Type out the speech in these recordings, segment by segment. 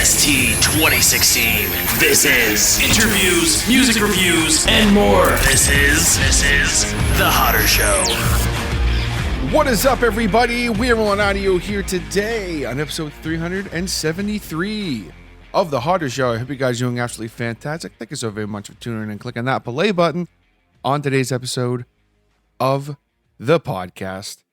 OST 2016. This is interviews, music reviews, and more. This is The Hotter Show. What is up, everybody? We're on audio here today on episode 373 of The Hotter Show. I hope you guys are doing absolutely fantastic. Thank you so very much for tuning in and clicking that play button on today's episode of the podcast.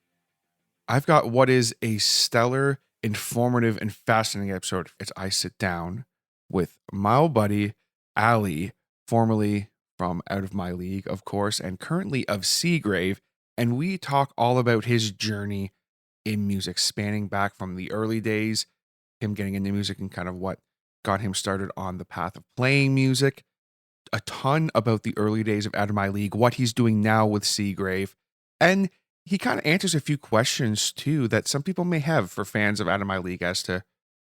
I've got what is a stellar, informative, and fascinating episode. I sit down with my old buddy, Ali, formerly from Out of My League, of course, and currently of Seagrave, and we talk all about his journey in music, spanning back from the early days, him getting into music and kind of what got him started on the path of playing music, a ton about the early days of Out of My League, what he's doing now with Seagrave, and he kind of answers a few questions too that some people may have for fans of Out of My League as to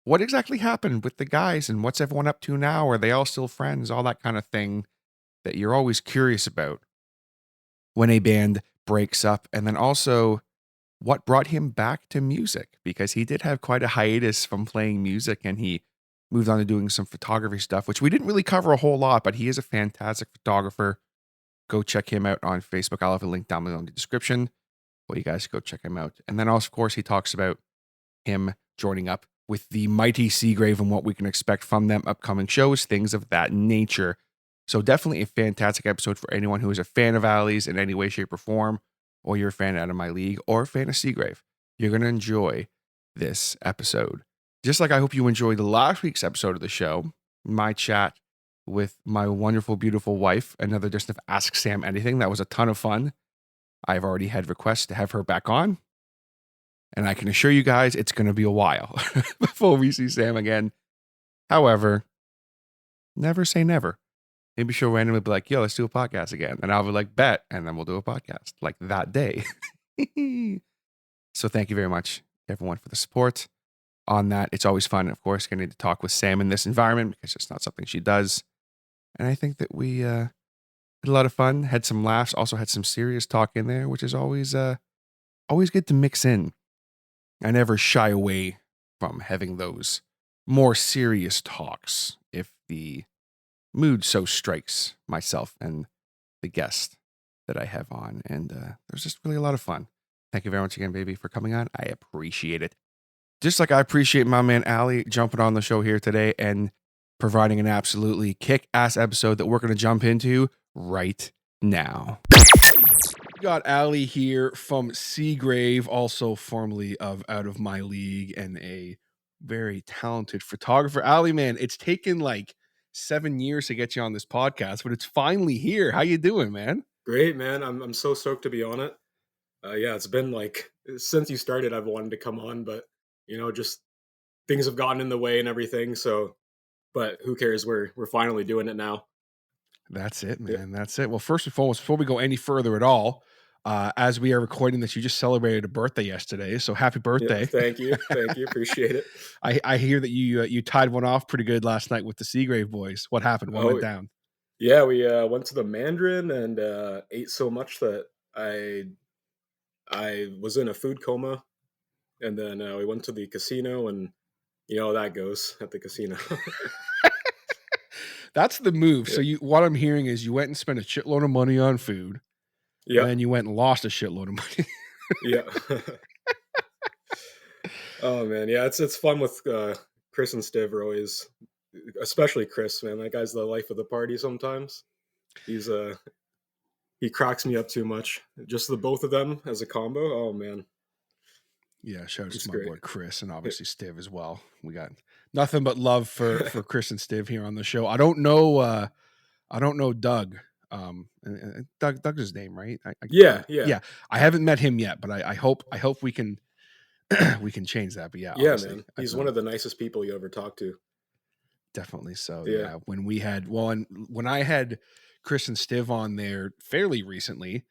what exactly happened with the guys and what's everyone up to now? Are they all still friends? All that kind of thing that you're always curious about when a band breaks up. And then also what brought him back to music, because he did have quite a hiatus from playing music and he moved on to doing some photography stuff, which we didn't really cover a whole lot, but he is a fantastic photographer. Go check him out on Facebook. I'll have a link down below in the description. Well, you guys go check him out. And then also, of course, he talks about him joining up with the mighty Seagrave and what we can expect from them, upcoming shows, things of that nature. So definitely a fantastic episode for anyone who is a fan of Ali's in any way, shape, or form, or you're a fan Out of My League, or a fan of Seagrave. You're going to enjoy this episode. Just like I hope you enjoyed last week's episode of the show, my chat with my wonderful, beautiful wife, another edition of Ask Sam Anything. That was a ton of fun. I've already had requests to have her back on, and I can assure you guys it's going to be a while before we see Sam again. However, never say never. Maybe she'll randomly be like, yo, let's do a podcast again. And I'll be like, bet. And then we'll do a podcast like that day. So thank you very much, everyone, for the support on that. It's always fun, of course, getting to talk with Sam in this environment because it's not something she does. And I think that we had a lot of fun, had some laughs, also had some serious talk in there, which is always good to mix in. I never shy away from having those more serious talks if the mood so strikes myself and the guest that I have on. And there's just really a lot of fun. Thank you very much again, baby, for coming on. I appreciate it. Just like I appreciate my man Ali jumping on the show here today and providing an absolutely kick-ass episode that we're going to jump into right now. We got Ali here from Seagrave, also formerly of Out of My League, and a very talented photographer. Ali, man, it's taken like 7 years to get you on this podcast, but it's finally here. How you doing, man? Great, man. I'm so stoked to be on it. Yeah, it's been like since you started, I've wanted to come on, but just things have gotten in the way and everything. So, but who cares? We're finally doing it now. That's it, man. Yeah. That's it. Well, first and foremost, before we go any further at all, as we are recording this, you just celebrated a birthday yesterday. So happy birthday. Yeah, thank you. Appreciate it. I hear that you tied one off pretty good last night with the Seagrave boys. What happened? What went down? Yeah, we went to the Mandarin and ate so much that I was in a food coma. And then we went to the casino, and how that goes at the casino. That's the move. Yeah. So what I'm hearing is you went and spent a shitload of money on food. Yeah. And then you went and lost a shitload of money. Yeah. Oh man, yeah, it's fun with Chris and Steve are always, especially Chris, man. That guy's the life of the party sometimes. He cracks me up too much. Just the both of them as a combo. Oh man. Yeah, shout out to my boy Chris and obviously Steve as well. We got nothing but love for Chris and Steve here on the show. I don't know Doug. Doug's his name, right? Yeah. I haven't met him yet, but I hope we can we can change that. But yeah, man, he's one of the nicest people you ever talk to. Definitely so. Yeah. When I had Chris and Steve on there fairly recently,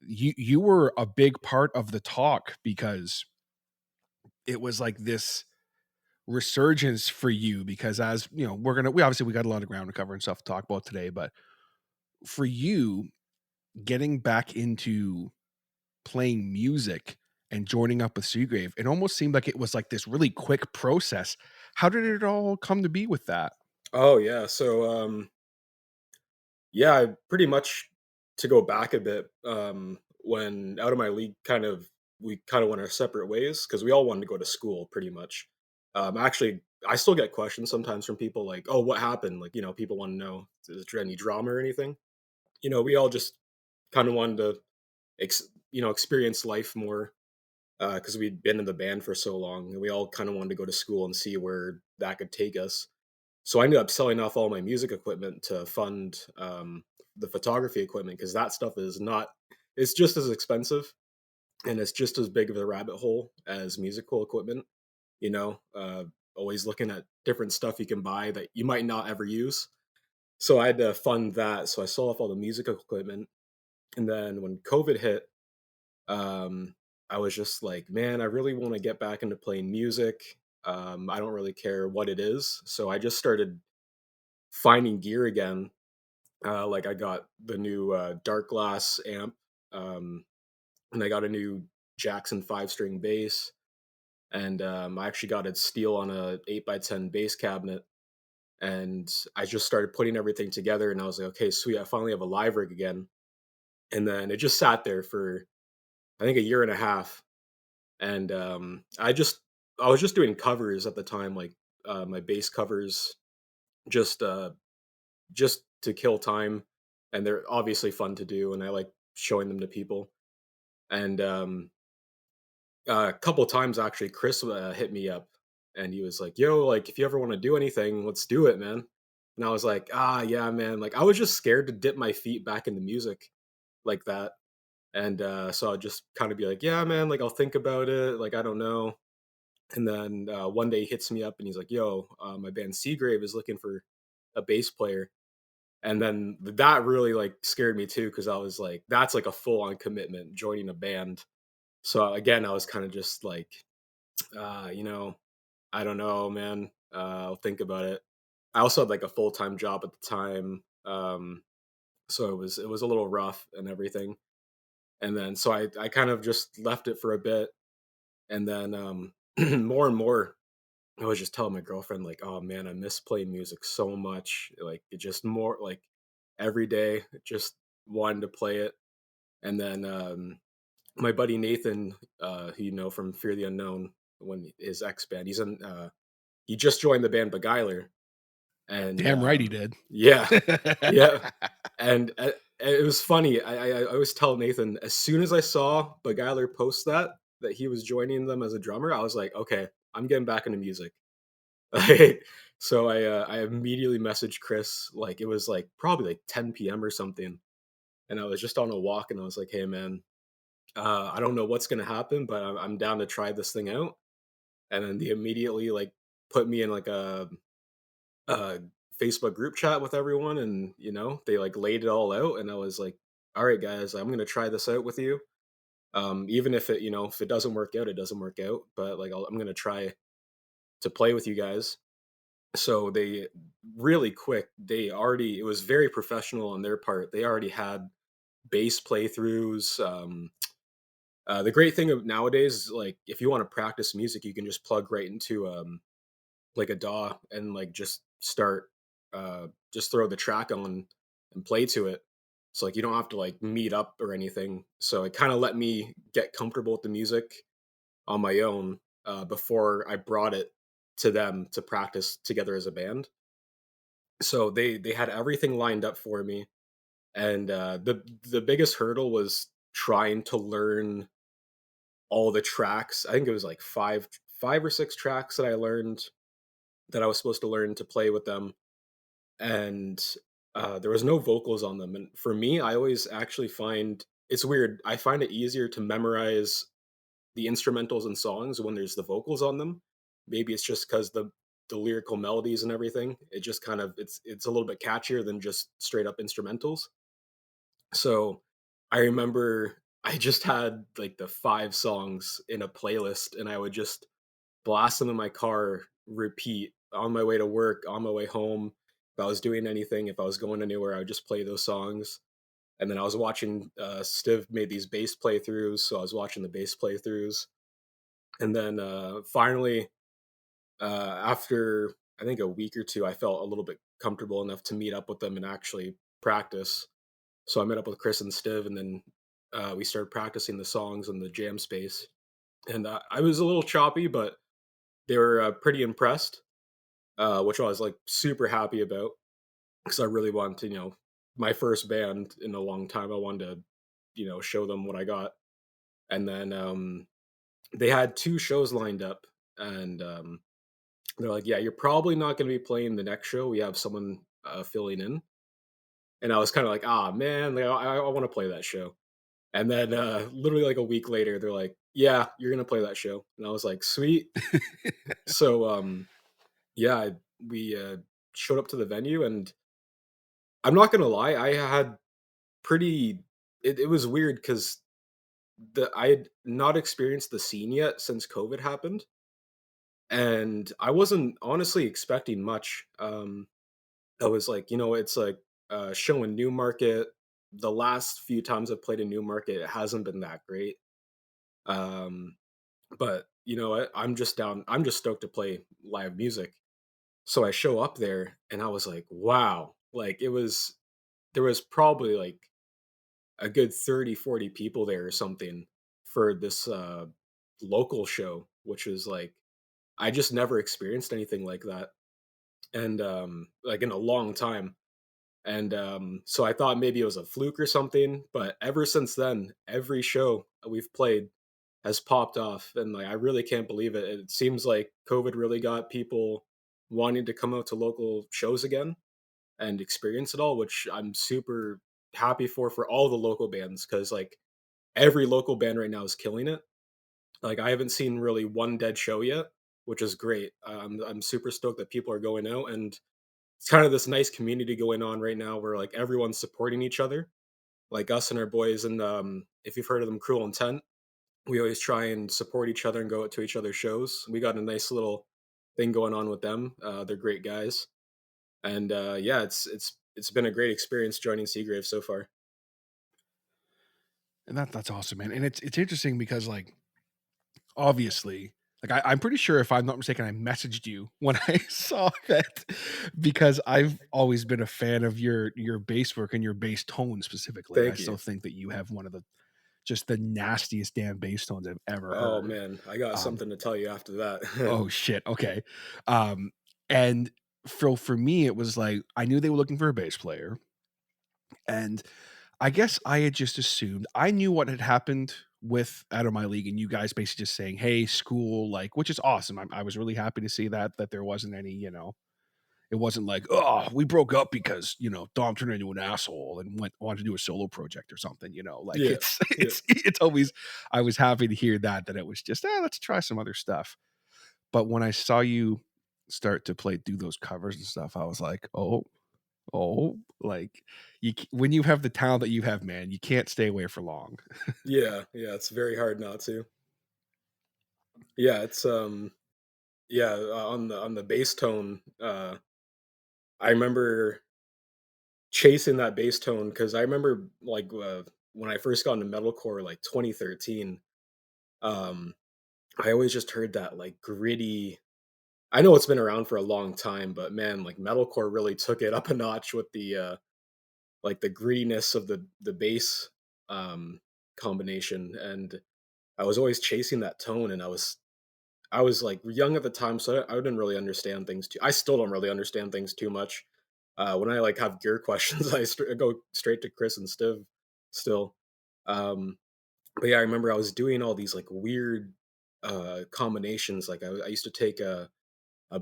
you were a big part of the talk because it was like this resurgence for you, because as you know, we got a lot of ground to cover and stuff to talk about today, but for you getting back into playing music and joining up with Seagrave, it almost seemed like it was like this really quick process. How did it all come to be with that? Oh yeah. So yeah, I pretty much, to go back a bit, when Out of My League we kind of went our separate ways because we all wanted to go to school pretty much. Actually, I still get questions sometimes from people like, "Oh, what happened?" Like, people want to know, is there any drama or anything? We all just kind of wanted to experience life more, because we'd been in the band for so long, and we all kind of wanted to go to school and see where that could take us. So I ended up selling off all my music equipment to fund the photography equipment, because that stuff is not, it's just as expensive and it's just as big of a rabbit hole as musical equipment, you know, uh, always looking at different stuff you can buy that you might not ever use. So I had to fund that. So I sold off all the music equipment. And then when COVID hit, um, I was just like, man, I really want to get back into playing music. I don't really care what it is. So I just started finding gear again. Like I got the new dark glass amp, um, and I got a new Jackson 5 string bass, and I actually got it steel on a 8x10 bass cabinet. And I just started putting everything together, and I was like, okay, sweet, I finally have a live rig again. And then it just sat there for, I think, a year and a half. And I was just doing covers at the time, like my bass covers, just just to kill time, and they're obviously fun to do, and I like showing them to people. And a couple times actually, Chris hit me up, and he was like, "Yo, like if you ever want to do anything, let's do it, man." And I was like, "Ah, yeah, man." Like I was just scared to dip my feet back into music like that. And so I'd just kind of be like, "Yeah, man, like I'll think about it. Like I don't know." And then one day he hits me up and he's like, "Yo, my band Seagrave is looking for a bass player." And then that really like scared me too, because I was like, that's like a full on commitment joining a band. So again, I was kind of just like, uh, you know, I don't know, man. I'll think about it. I also had like a full time job at the time, so it was a little rough and everything. And then so I kind of just left it for a bit, and then more and more I was just telling my girlfriend, like, "Oh man, I miss playing music so much. Like, it just more like every day, just wanting to play it." And then my buddy Nathan, who you know from Fear the Unknown, when his ex band, he just joined the band Beguiler, and Damn right he did. yeah, yeah, and it was funny. I always tell Nathan, as soon as I saw Beguiler post that he was joining them as a drummer, I was like, okay, I'm getting back into music. Like, so I immediately messaged Chris, like it was like probably like 10 p.m. or something, and I was just on a walk, and I was like, "Hey man, I don't know what's gonna happen, but I'm down to try this thing out." And then they immediately like put me in like a Facebook group chat with everyone, and they like laid it all out, and I was like, "All right, guys, I'm gonna try this out with you. Even if it doesn't work out, it doesn't work out, but like I'm gonna try to play with you guys." So they really quick, it was very professional on their part. They already had bass playthroughs. The great thing of nowadays is like if you want to practice music, you can just plug right into like a DAW and like just throw the track on and play to it. So like you don't have to like meet up or anything. So it kind of let me get comfortable with the music on my own, before I brought it to them to practice together as a band. So they had everything lined up for me, and the biggest hurdle was trying to learn all the tracks. I think it was like five or six tracks that I learned, that I was supposed to learn to play with them. And there was no vocals on them. And for me, I always actually find it's weird, I find it easier to memorize the instrumentals and songs when there's the vocals on them. Maybe it's just because the lyrical melodies and everything, it just kind of it's a little bit catchier than just straight up instrumentals. So I remember I just had like the 5 songs in a playlist, and I would just blast them in my car, repeat on my way to work, on my way home. If I was doing anything, if I was going anywhere, I would just play those songs. And then I was watching Stiv made these bass playthroughs, so I was watching the bass playthroughs. And then finally, After I think a week or two, I felt a little bit comfortable enough to meet up with them and actually practice. So I met up with Chris and Stiv, and then we started practicing the songs in the jam space. And I was a little choppy, but they were pretty impressed, which I was like super happy about because I really wanted to, my first band in a long time. I wanted to, show them what I got. And then they had two shows lined up, and they're like, "Yeah, you're probably not going to be playing the next show. We have someone filling in." And I was kind of like, "Ah, man, like, I want to play that show." And then literally like a week later, they're like, "Yeah, you're gonna play that show." And I was like, "Sweet." So yeah, we showed up to the venue, and I'm not gonna lie, I had pretty. It was weird because I had not experienced the scene yet since COVID happened, and I wasn't honestly expecting much. I was like, it's like show in Newmarket. The last few times I've played in Newmarket, it hasn't been that great. Um, but you know what? I'm just down. I'm just stoked to play live music. So I show up there, and I was like, wow, like there was probably like a good 30, 40 people there or something for this local show, which was like, I just never experienced anything like that. And like in a long time. And so I thought maybe it was a fluke or something, but ever since then, every show we've played has popped off, and like I really can't believe it. It seems like COVID really got people wanting to come out to local shows again and experience it all, which I'm super happy for all the local bands because like every local band right now is killing it. Like I haven't seen really one dead show yet, which is great. I'm super stoked that people are going out, and it's kind of this nice community going on right now where like everyone's supporting each other, like us and our boys. And if you've heard of them, Cruel Intent, we always try and support each other and go out to each other's shows. We got a nice little thing going on with them. They're great guys, and yeah, it's been a great experience joining Seagrave so far. And that's awesome, man. And it's interesting because like obviously, like I'm pretty sure if I'm not mistaken, I messaged you when I saw that because I've always been a fan of your bass work and your bass tone specifically. I Thank still you. think that you have one of the just the nastiest damn bass tones I've ever Oh heard. man, I got Um, something to tell you after that. oh shit, okay. And for me, it was like I knew they were looking for a bass player, and I guess I had just assumed I knew what had happened with Out of My League, and you guys basically just saying, "Hey, school," like, which is awesome. I was really happy to see that there wasn't any, it wasn't like, "Oh, we broke up because Dom turned into an asshole and wanted to do a solo project or something." Like Yeah, it's yeah, it's always. I was happy to hear that it was just, let's try some other stuff. But when I saw you start to do those covers and stuff, I was like, oh, like when you have the talent that you have, man, you can't stay away for long. yeah, yeah. It's very hard not to. Yeah, it's yeah, on the bass tone. I remember chasing that bass tone because I remember like when I first got into metalcore, like 2013. Um, I always just heard that like gritty. I know it's been around for a long time, but man, like metalcore really took it up a notch with the like the grittiness of the bass um combination. And I was always chasing that tone, and I was like young at the time, so I didn't really understand things too. I still don't really understand things too much. When I like have gear questions, I go straight to Chris and Stiv still. Um, but yeah, I remember I was doing all these like weird combinations. Like I used to take a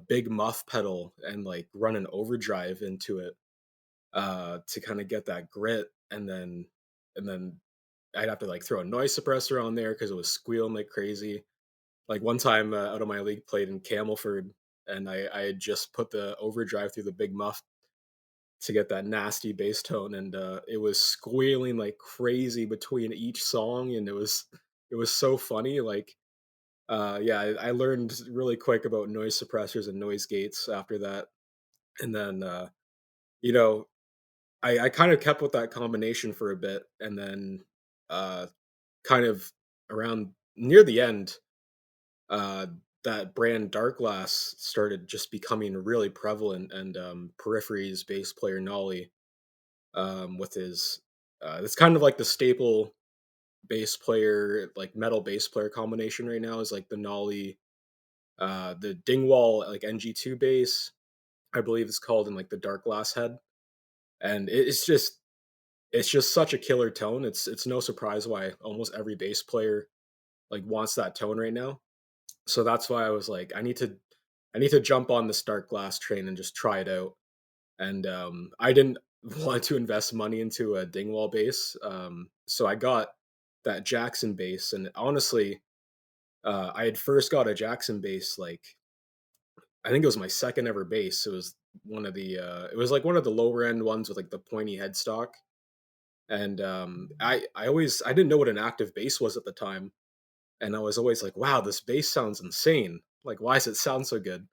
big muff pedal and like run an overdrive into it to kind of get that grit, and then I'd have to like throw a noise suppressor on there because it was squealing like crazy. Like one time, Out of My League played in Camelford, and I had just put the overdrive through the big muff to get that nasty bass tone, and it was squealing like crazy between each song, and it was so funny. Like, yeah, I learned really quick about noise suppressors and noise gates after that, and then you know, I kind of kept with that combination for a bit, and then uh, kind of around near the end, uh, that brand Dark Glass started just becoming really prevalent, and Periphery's bass player Nolly, with his it's kind of like the staple bass player, like metal bass player combination right now is like the Nolly, the Dingwall like NG2 bass, I believe it's called, in like the Dark Glass head, and it's just such a killer tone. It's no surprise why almost every bass player like wants that tone right now. So that's why I was like, I need to jump on this Dark Glass train and just try it out. And I didn't want to invest money into a Dingwall bass, so I got that Jackson bass. And honestly, I had first got a Jackson bass like I think it was my second ever bass. It was it was like one of the lower end ones with like the pointy headstock. And I didn't know what an active bass was at the time, and I was always like, wow, this bass sounds insane. Like, why does it sound so good?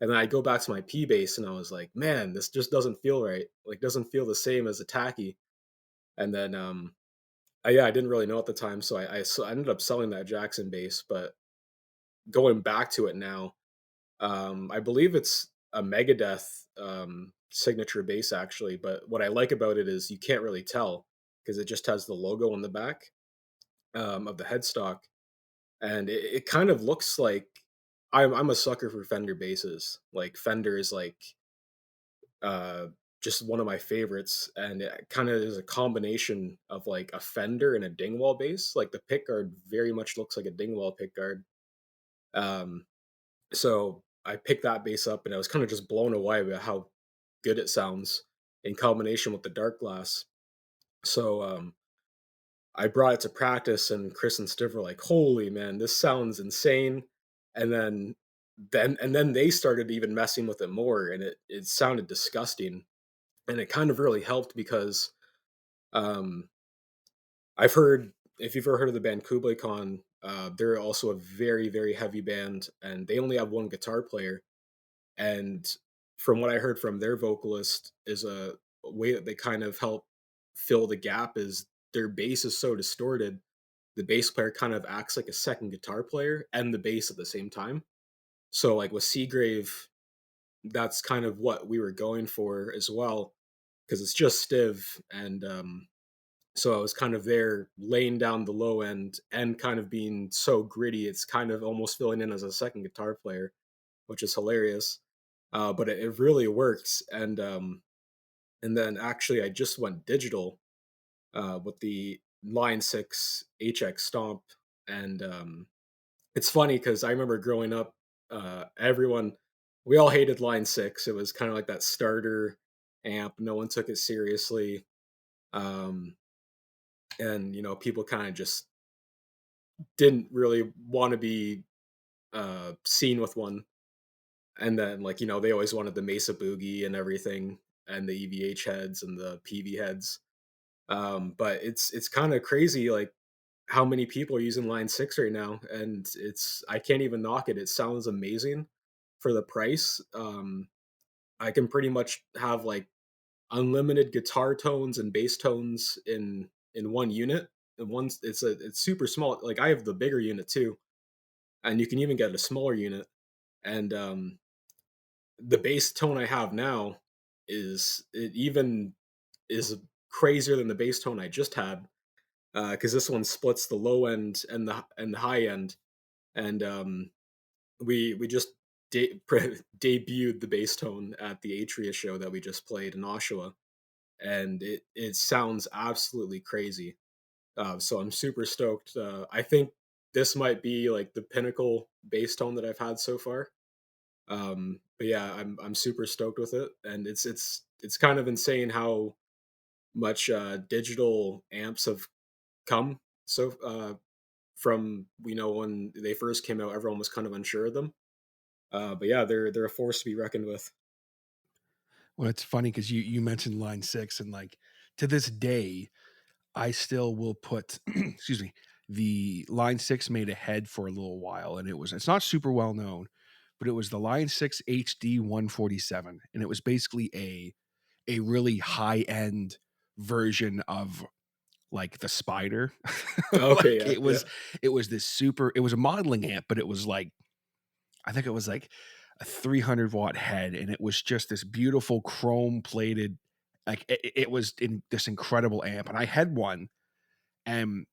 And then I go back to my P bass and I was like, man, this just doesn't feel right. Like, doesn't feel the same as a tacky. And then yeah, I didn't really know at the time, so I ended up selling that Jackson bass. But going back to it now, I believe it's a Megadeth signature bass actually. But what I like about it is you can't really tell because it just has the logo on the back of the headstock, and it kind of looks like I'm a sucker for Fender basses. Like Fender is like uh just one of my favorites, and it kind of is a combination of like a Fender and a Dingwall bass. Like the pickguard very much looks like a Dingwall pickguard. Um, so I picked that bass up, and I was kind of just blown away by how good it sounds in combination with the Dark Glass. So I brought it to practice, and Chris and Stiv were like, "Holy man, this sounds insane!" And then they started even messing with it more, and it sounded disgusting. And it kind of really helped because um, I've heard, if you've ever heard of the band Kublai Khan, they're also a very heavy band, and they only have one guitar player. And from what I heard from their vocalist, is a way that they kind of help fill the gap is their bass is so distorted. The bass player kind of acts like a second guitar player and the bass at the same time. So like with Seagrave, that's kind of what we were going for as well, because it's just Stiv. And so I was kind of there laying down the low end and kind of being so gritty. It's kind of almost filling in as a second guitar player, which is hilarious. But it really works. And then actually I just went digital with the Line 6 HX Stomp. And it's funny because I remember growing up, everyone, we all hated Line 6. It was kind of like that starter amp. No one took it seriously. Um, and, you know, people kind of just didn't really want to be seen with one. And then, like, you know, they always wanted the Mesa Boogie and everything, and the EVH heads and the PV heads. But it's kind of crazy, like how many people are using Line 6 right now, and it's I can't even knock it. It sounds amazing for the price. I can pretty much have like unlimited guitar tones and bass tones in one unit. And one's it's super small. Like I have the bigger unit too, and you can even get a smaller unit. And the bass tone I have now is crazier than the bass tone I just had, because this one splits the low end and the high end. And we just debuted the bass tone at the Atria show that we just played in Oshawa, and it sounds absolutely crazy. So I'm super stoked. I think this might be like the pinnacle bass tone that I've had so far. But yeah, I'm super stoked with it, and it's kind of insane how much digital amps have come. So from when they first came out, everyone was kind of unsure of them. But yeah, they're a force to be reckoned with. Well, it's funny because you mentioned Line 6, and like to this day, I still will put excuse me, the Line 6 made a head for a little while, and it's not super well known, but it was the Line 6 HD 147, and it was basically a really high end version of like the Spider. Okay, Like yeah, yeah. it was this super, it was a modeling amp, but it was like I think it was like a 300-watt head, and it was just this beautiful chrome plated, like it was in this incredible amp. And I had one, and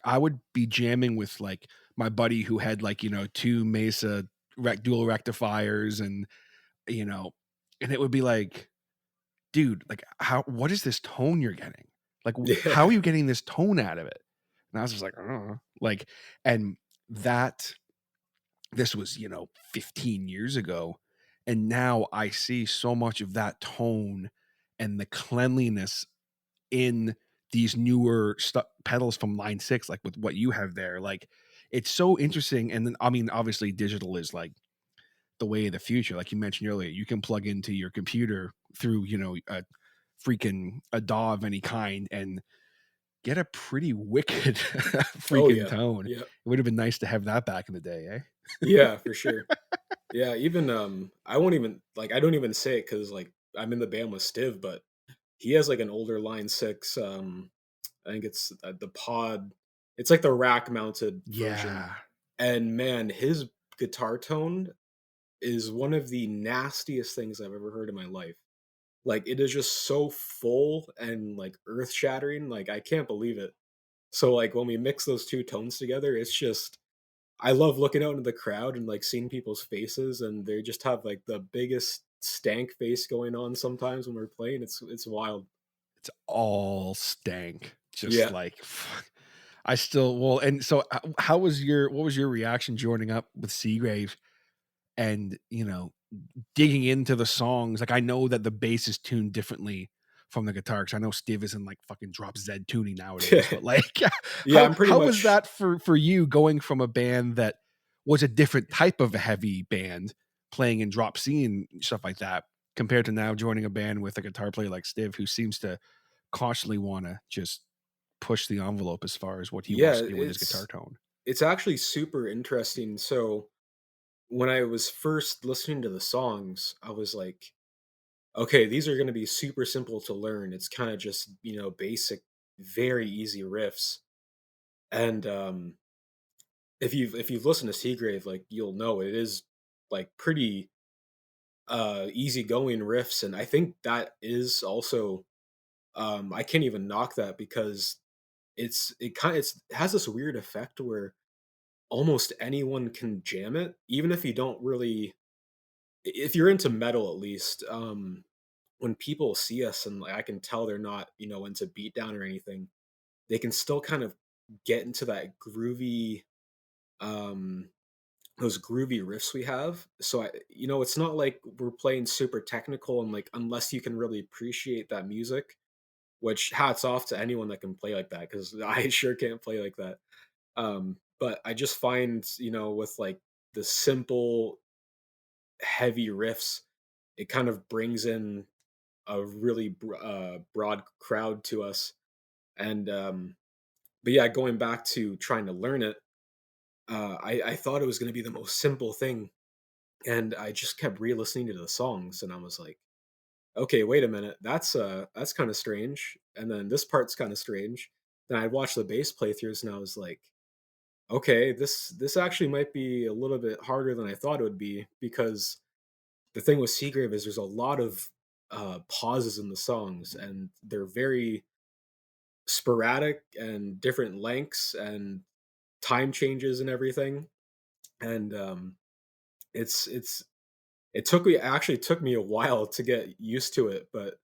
I would be jamming with like my buddy who had like, two Mesa dual rectifiers, and you know, and it would be like, dude, like what is this tone you're getting? Like how Yeah. are you getting this tone out of it? And I was just like, I don't know. Like, and that this was, 15 years ago. And now I see so much of that tone and the cleanliness in these newer pedals from line 6, like with what you have there. Like, it's so interesting. And then, I mean, obviously digital is like the way of the future. Like you mentioned earlier, you can plug into your computer through, a freaking a DAW of any kind and get a pretty wicked Oh freaking yeah. tone. Yeah. It would have been nice to have that back in the day, eh? Yeah, for sure. Yeah, even I won't even like I don't even say it because like I'm in the band with Stiv, but he has like an older line 6. I think it's the pod. It's like the rack mounted version. Yeah. And man, his guitar tone is one of the nastiest things I've ever heard in my life. Like it is just so full and like earth shattering. Like I can't believe it. So like when we mix those two tones together, it's just I love looking out into the crowd and like seeing people's faces, and they just have like the biggest stank face going on sometimes when we're playing. It's wild. It's all stank. Just Yeah. like I still well, and so how was what was your reaction joining up with Seagrave and, digging into the songs? Like I know that the bass is tuned differently from the guitar, because I know Steve is in like fucking drop Z tuning nowadays. But like Yeah, I'm pretty how was much that for you, going from a band that was a different type of a heavy band playing in drop C and stuff like that, compared to now joining a band with a guitar player like Steve, who seems to constantly want to just push the envelope as far as what he yeah, wants to do with his guitar tone. it's actually super interesting. So when I was first listening to the songs, I was like, okay, these are going to be super simple to learn. It's kind of just, basic, very easy riffs. And if you've listened to Seagrave, like you'll know it is like pretty easygoing riffs, and I think that is also I can't even knock that because it has this weird effect where almost anyone can jam it, even if you don't really if you're into metal at least. When people see us and like, I can tell they're not, into beatdown or anything, they can still kind of get into that groovy um those groovy riffs we have. So it's not like we're playing super technical, and like unless you can really appreciate that music, which hats off to anyone that can play like that because I sure can't play like that. But I just find, with like the simple heavy riffs, it kind of brings in a really broad crowd to us. And but yeah, going back to trying to learn it, I thought it was going to be the most simple thing, and I just kept re-listening to the songs, and I was like, okay, wait a minute, that's kind of strange, and then this part's kind of strange. Then I watched the bass playthroughs, and I was like, okay, this actually might be a little bit harder than I thought it would be, because the thing with Seagrave is there's a lot of pauses in the songs, and they're very sporadic and different lengths and time changes and everything. And it's it actually took me a while to get used to it, but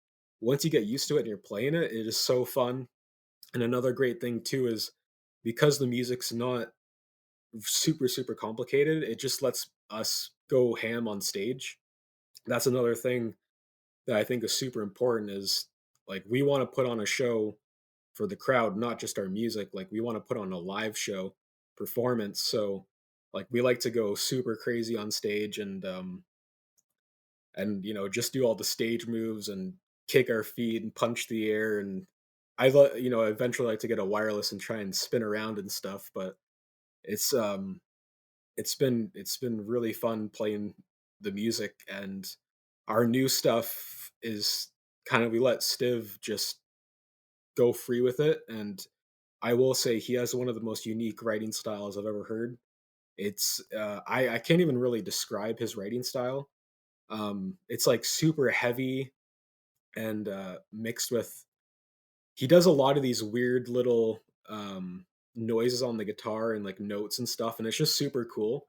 once you get used to it and you're playing it, it is so fun. And another great thing too is because the music's not super super complicated, it just lets us go ham on stage. That's another thing that I think is super important is like we want to put on a show for the crowd, not just our music. Like we want to put on a live show performance. So like we like to go super crazy on stage and just do all the stage moves and kick our feet and punch the air. And eventually like to get a wireless and try and spin around and stuff, but it's it's been really fun playing the music. And our new stuff is kind of we let Stiv just go free with it. And I will say he has one of the most unique writing styles I've ever heard. It's I can't even really describe his writing style. It's like super heavy and mixed with he does a lot of these weird little noises on the guitar and like notes and stuff, and it's just super cool.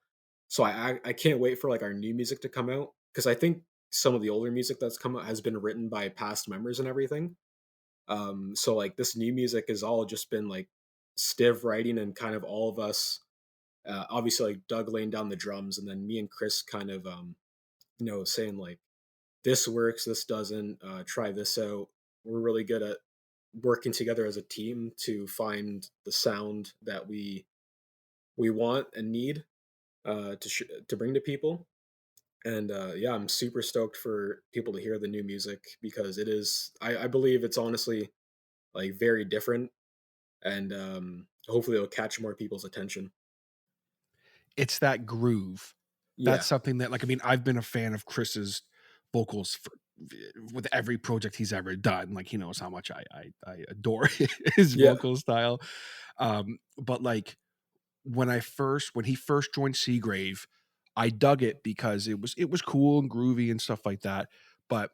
So I can't wait for like our new music to come out because I think some of the older music that's come out has been written by past members and everything. So like this new music has all just been like Stiv writing and kind of all of us, obviously like Doug laying down the drums, and then me and Chris kind of saying like this works, this doesn't, try this out. We're really good at working together as a team to find the sound that we want and need to bring to people. And yeah, I'm super stoked for people to hear the new music because it is. I believe it's honestly like very different, and hopefully it'll catch more people's attention. It's that groove. That's Yeah, something that, like, I mean, I've been a fan of Chris's vocals with every project he's ever done. Like, he knows how much I adore his yeah, vocal style. But like when he first joined Seagrave, I dug it because it was cool and groovy and stuff like that. But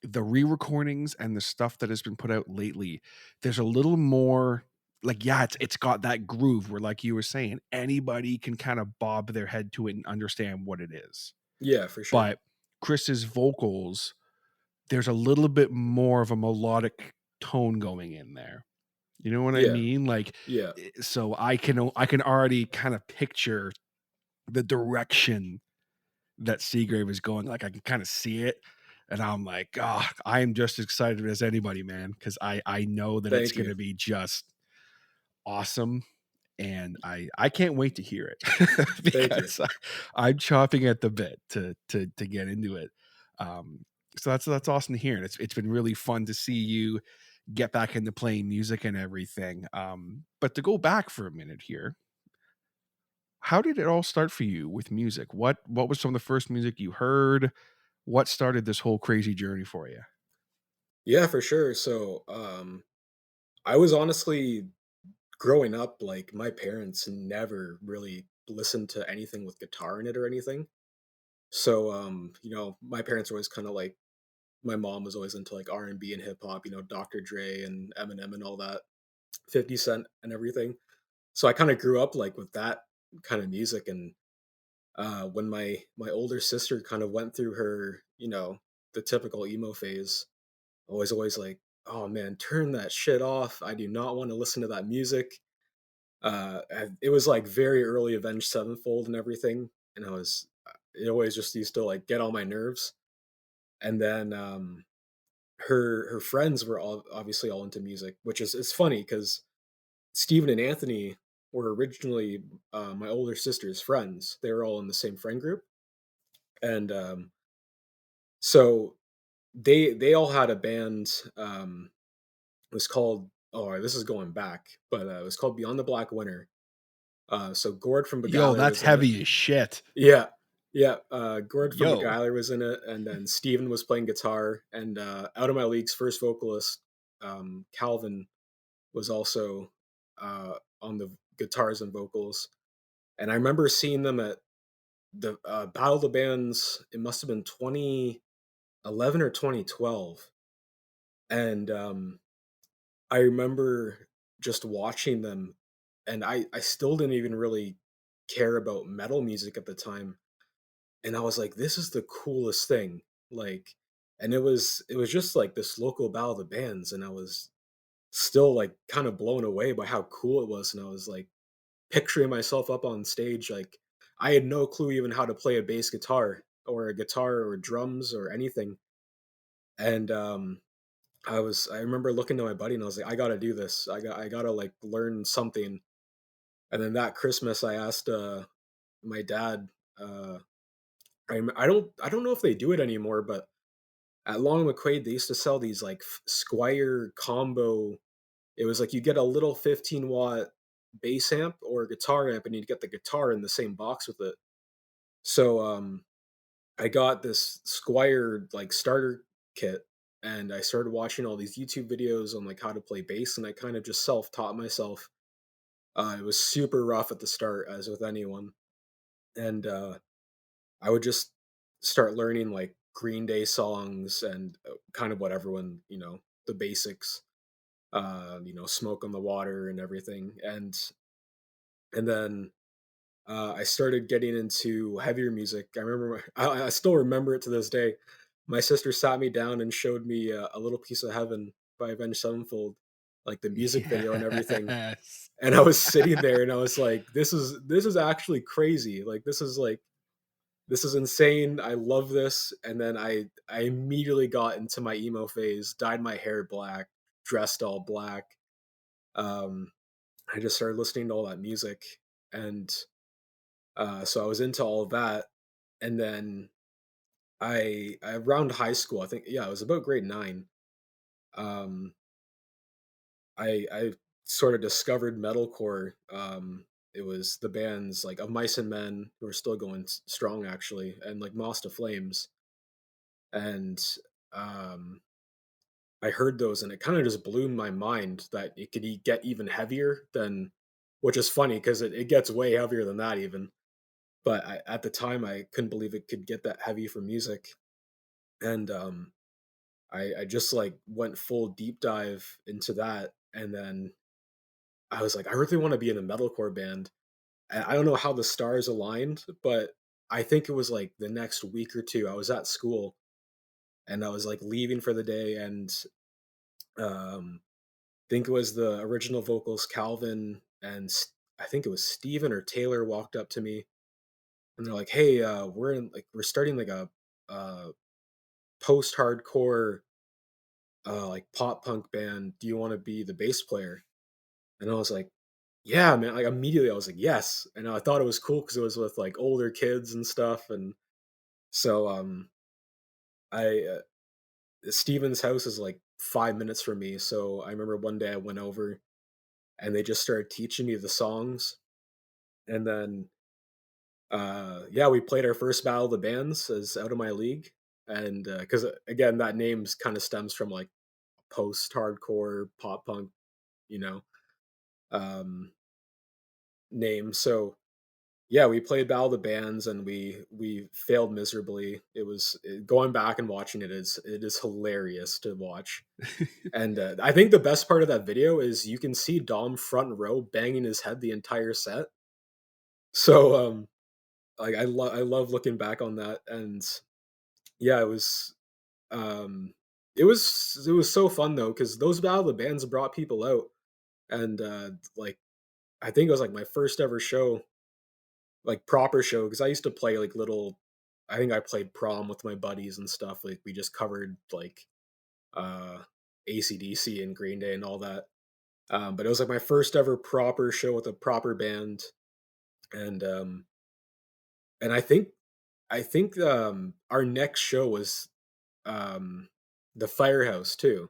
the re-recordings and the stuff that has been put out lately, there's a little more like, yeah, it's got that groove where, like you were saying, anybody can kind of bob their head to it and understand what it is. yeah, for sure. But Chris's vocals, there's a little bit more of a melodic tone going in there. You know what I Yeah, mean? Like, yeah. so I can already kind of picture the direction that Seagrave is going. Like, I can kind of see it, and I'm like, oh, I am just as excited as anybody, man, because I know that it's Thank going you, to be just awesome, and I can't wait to hear it thank you. because I'm chopping at the bit to get into it. Um, so that's awesome to hear, and it's been really fun to see you get back into playing music and everything. But to go back for a minute here, how did it all start for you with music? What was some of the first music you heard? What started this whole crazy journey for you? Yeah, for sure. So, I was honestly growing up, like my parents never really listened to anything with guitar in it or anything. So, my parents were always kind of like my mom was always into like R&B and hip hop, Dr. Dre and Eminem and all that, 50 Cent and everything. So I kind of grew up like with that kind of music. And when my older sister kind of went through her, the typical emo phase, I was always like, oh man, turn that shit off. I do not want to listen to that music. It was like very early Avenged Sevenfold and everything, and it always just used to like get on my nerves. And then her friends were all obviously all into music, which is it's funny because Steven and Anthony were originally my older sister's friends. They were all in the same friend group, and so they all had a band. It was called, oh, this is going back, but it was called Beyond the Black Winter. So Gord from Yo, Beguilar that's was in it. heavy as shit. Yeah. Yeah. Gord from Yo. Beguilar was in it. And then Steven was playing guitar. And Out of My League's first vocalist, Calvin, was also on the guitars and vocals. And I remember seeing them at the Battle of the Bands. It must have been 2011 or 2012. And I remember just watching them. And I still didn't even really care about metal music at the time, and I was like, "This is the coolest thing." Like, and it was just like this local battle of the bands, and I was still like kind of blown away by how cool it was, and I was like picturing myself up on stage. Like, I had no clue even how to play a bass guitar or a guitar or drums or anything, and I remember looking to my buddy and I was like, "I got to do this. I got to like learn something." And then that Christmas, I asked my dad. I don't know if they do it anymore, but at Long McQuaid, they used to sell these like Squire combo. It was like you get a little 15-watt bass amp or a guitar amp, and you'd get the guitar in the same box with it. So I got this Squire like starter kit, and I started watching all these YouTube videos on like how to play bass, and I kind of just self-taught myself. It was super rough at the start, as with anyone. and I would just start learning like Green Day songs and kind of what everyone, the basics, Smoke on the Water and everything, and then I started getting into heavier music. I remember, I still remember it to this day. My sister sat me down and showed me A Little Piece of Heaven by Avenged Sevenfold, like the music video and everything. Yes. And I was sitting there and I was like, this is actually crazy. Like this is insane. I love this. And then I immediately got into my emo phase, dyed my hair black, dressed all black. Um, I just started listening to all that music, and so I was into all of that. And then I around high school, I think, yeah, it was about grade 9. Um, I sort of discovered metalcore. It was the bands like Of Mice and Men, who are still going strong actually, and like Moss to Flames. And um, I heard those, and it kind of just blew my mind that it could get even heavier than, which is funny because it gets way heavier than that even. But at the time, I couldn't believe it could get that heavy for music, and I just like went full deep dive into that, and then I was like, I really want to be in a metalcore band. And I don't know how the stars aligned, but I think it was like the next week or two. I was at school and I was like leaving for the day, and um, think it was the original vocals Calvin and I think it was Steven or Taylor walked up to me and they're like, "Hey, we're starting like a uh, post-hardcore like pop punk band. Do you want to be the bass player?" And I was like, "Yeah, man!" Like immediately, I was like, "Yes!" And I thought it was cool because it was with like older kids and stuff. And so, I Steven's house is like 5 minutes from me. So I remember one day I went over and they just started teaching me the songs, and then yeah, we played our first Battle of the Bands as Out of My League, and because again, that name's kind of stems from like post-hardcore pop punk, you know, um, name. So yeah, we played Battle of the Bands, and we failed miserably. Going back and watching it is hilarious to watch. And I think the best part of that video is you can see Dom front row banging his head the entire set. So like I love looking back on that, and yeah, um it was so fun though, because those Battle of the Bands brought people out, and like I think it was like my first ever show, like proper show, because I used to play like little. I think I played prom with my buddies and stuff. Like we just covered like uh ACDC and Green Day and all that. But it was like my first ever proper show with a proper band, and I think our next show was um the Firehouse too.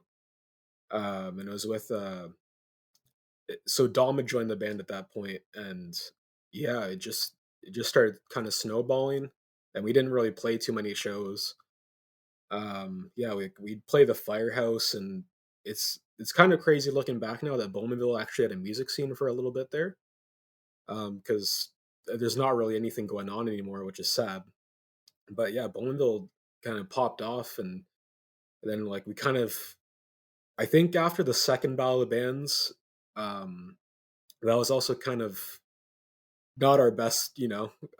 And it was with so Dom had joined the band at that point, and yeah, it just started kind of snowballing, and we didn't really play too many shows. Yeah, we'd play the Firehouse, and it's kind of crazy looking back now that Bowmanville actually had a music scene for a little bit there, because there's not really anything going on anymore, which is sad. But yeah, Bowmanville kind of popped off, and then like we kind of, I think after the second Battle of the Bands, um, that was also kind of not our best,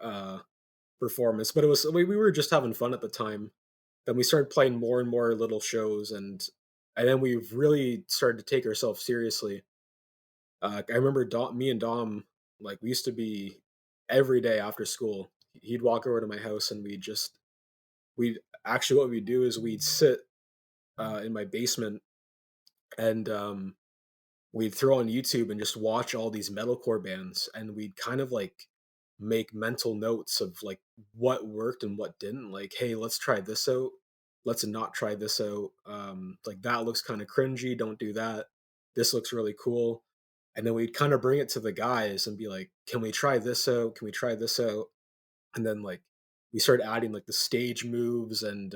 uh, performance, but we were just having fun at the time. Then we started playing more and more little shows, and then we really started to take ourselves seriously. I remember me and Dom, like we used to be every day after school. He'd walk over to my house, and we'd actually what we'd do is we'd sit in my basement, and we'd throw on YouTube and just watch all these metalcore bands, and we'd kind of like make mental notes of like what worked and what didn't. Like, hey, let's try this out. Let's not try this out. Like that looks kind of cringy. Don't do that. This looks really cool. And then we'd kind of bring it to the guys and be like, can we try this out? Can we try this out? And then like we started adding like the stage moves, and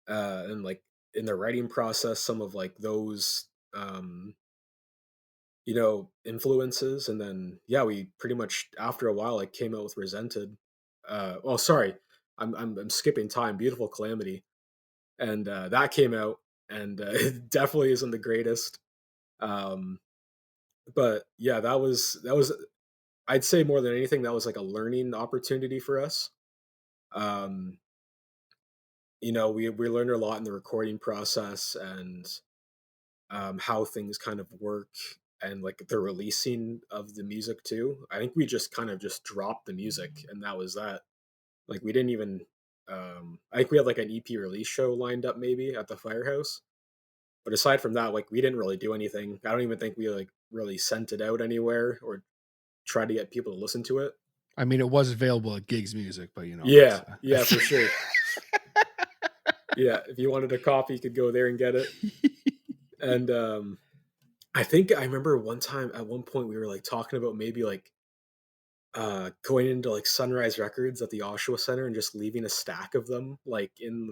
like in the writing process, some of like those um influences. And then yeah, we pretty much after a while like came out with Resented. Oh, sorry, I'm skipping time. Beautiful Calamity, and that came out, and it definitely isn't the greatest. Um, but yeah, that was I'd say more than anything that was like a learning opportunity for us. Um, we learned a lot in the recording process, and how things kind of work, and like the releasing of the music too. I think we just kind of just dropped the music, and that was that. Like we didn't even. I think we had like an EP release show lined up maybe at the Firehouse, but aside from that, like we didn't really do anything. I don't even think we like really sent it out anywhere or tried to get people to listen to it. I mean, it was available at Gigs Music, but Yeah, yeah, for sure. Yeah, if you wanted a copy, you could go there and get it. And I think I remember one time at one point we were like talking about maybe like going into like Sunrise Records at the Oshawa Center and just leaving a stack of them like in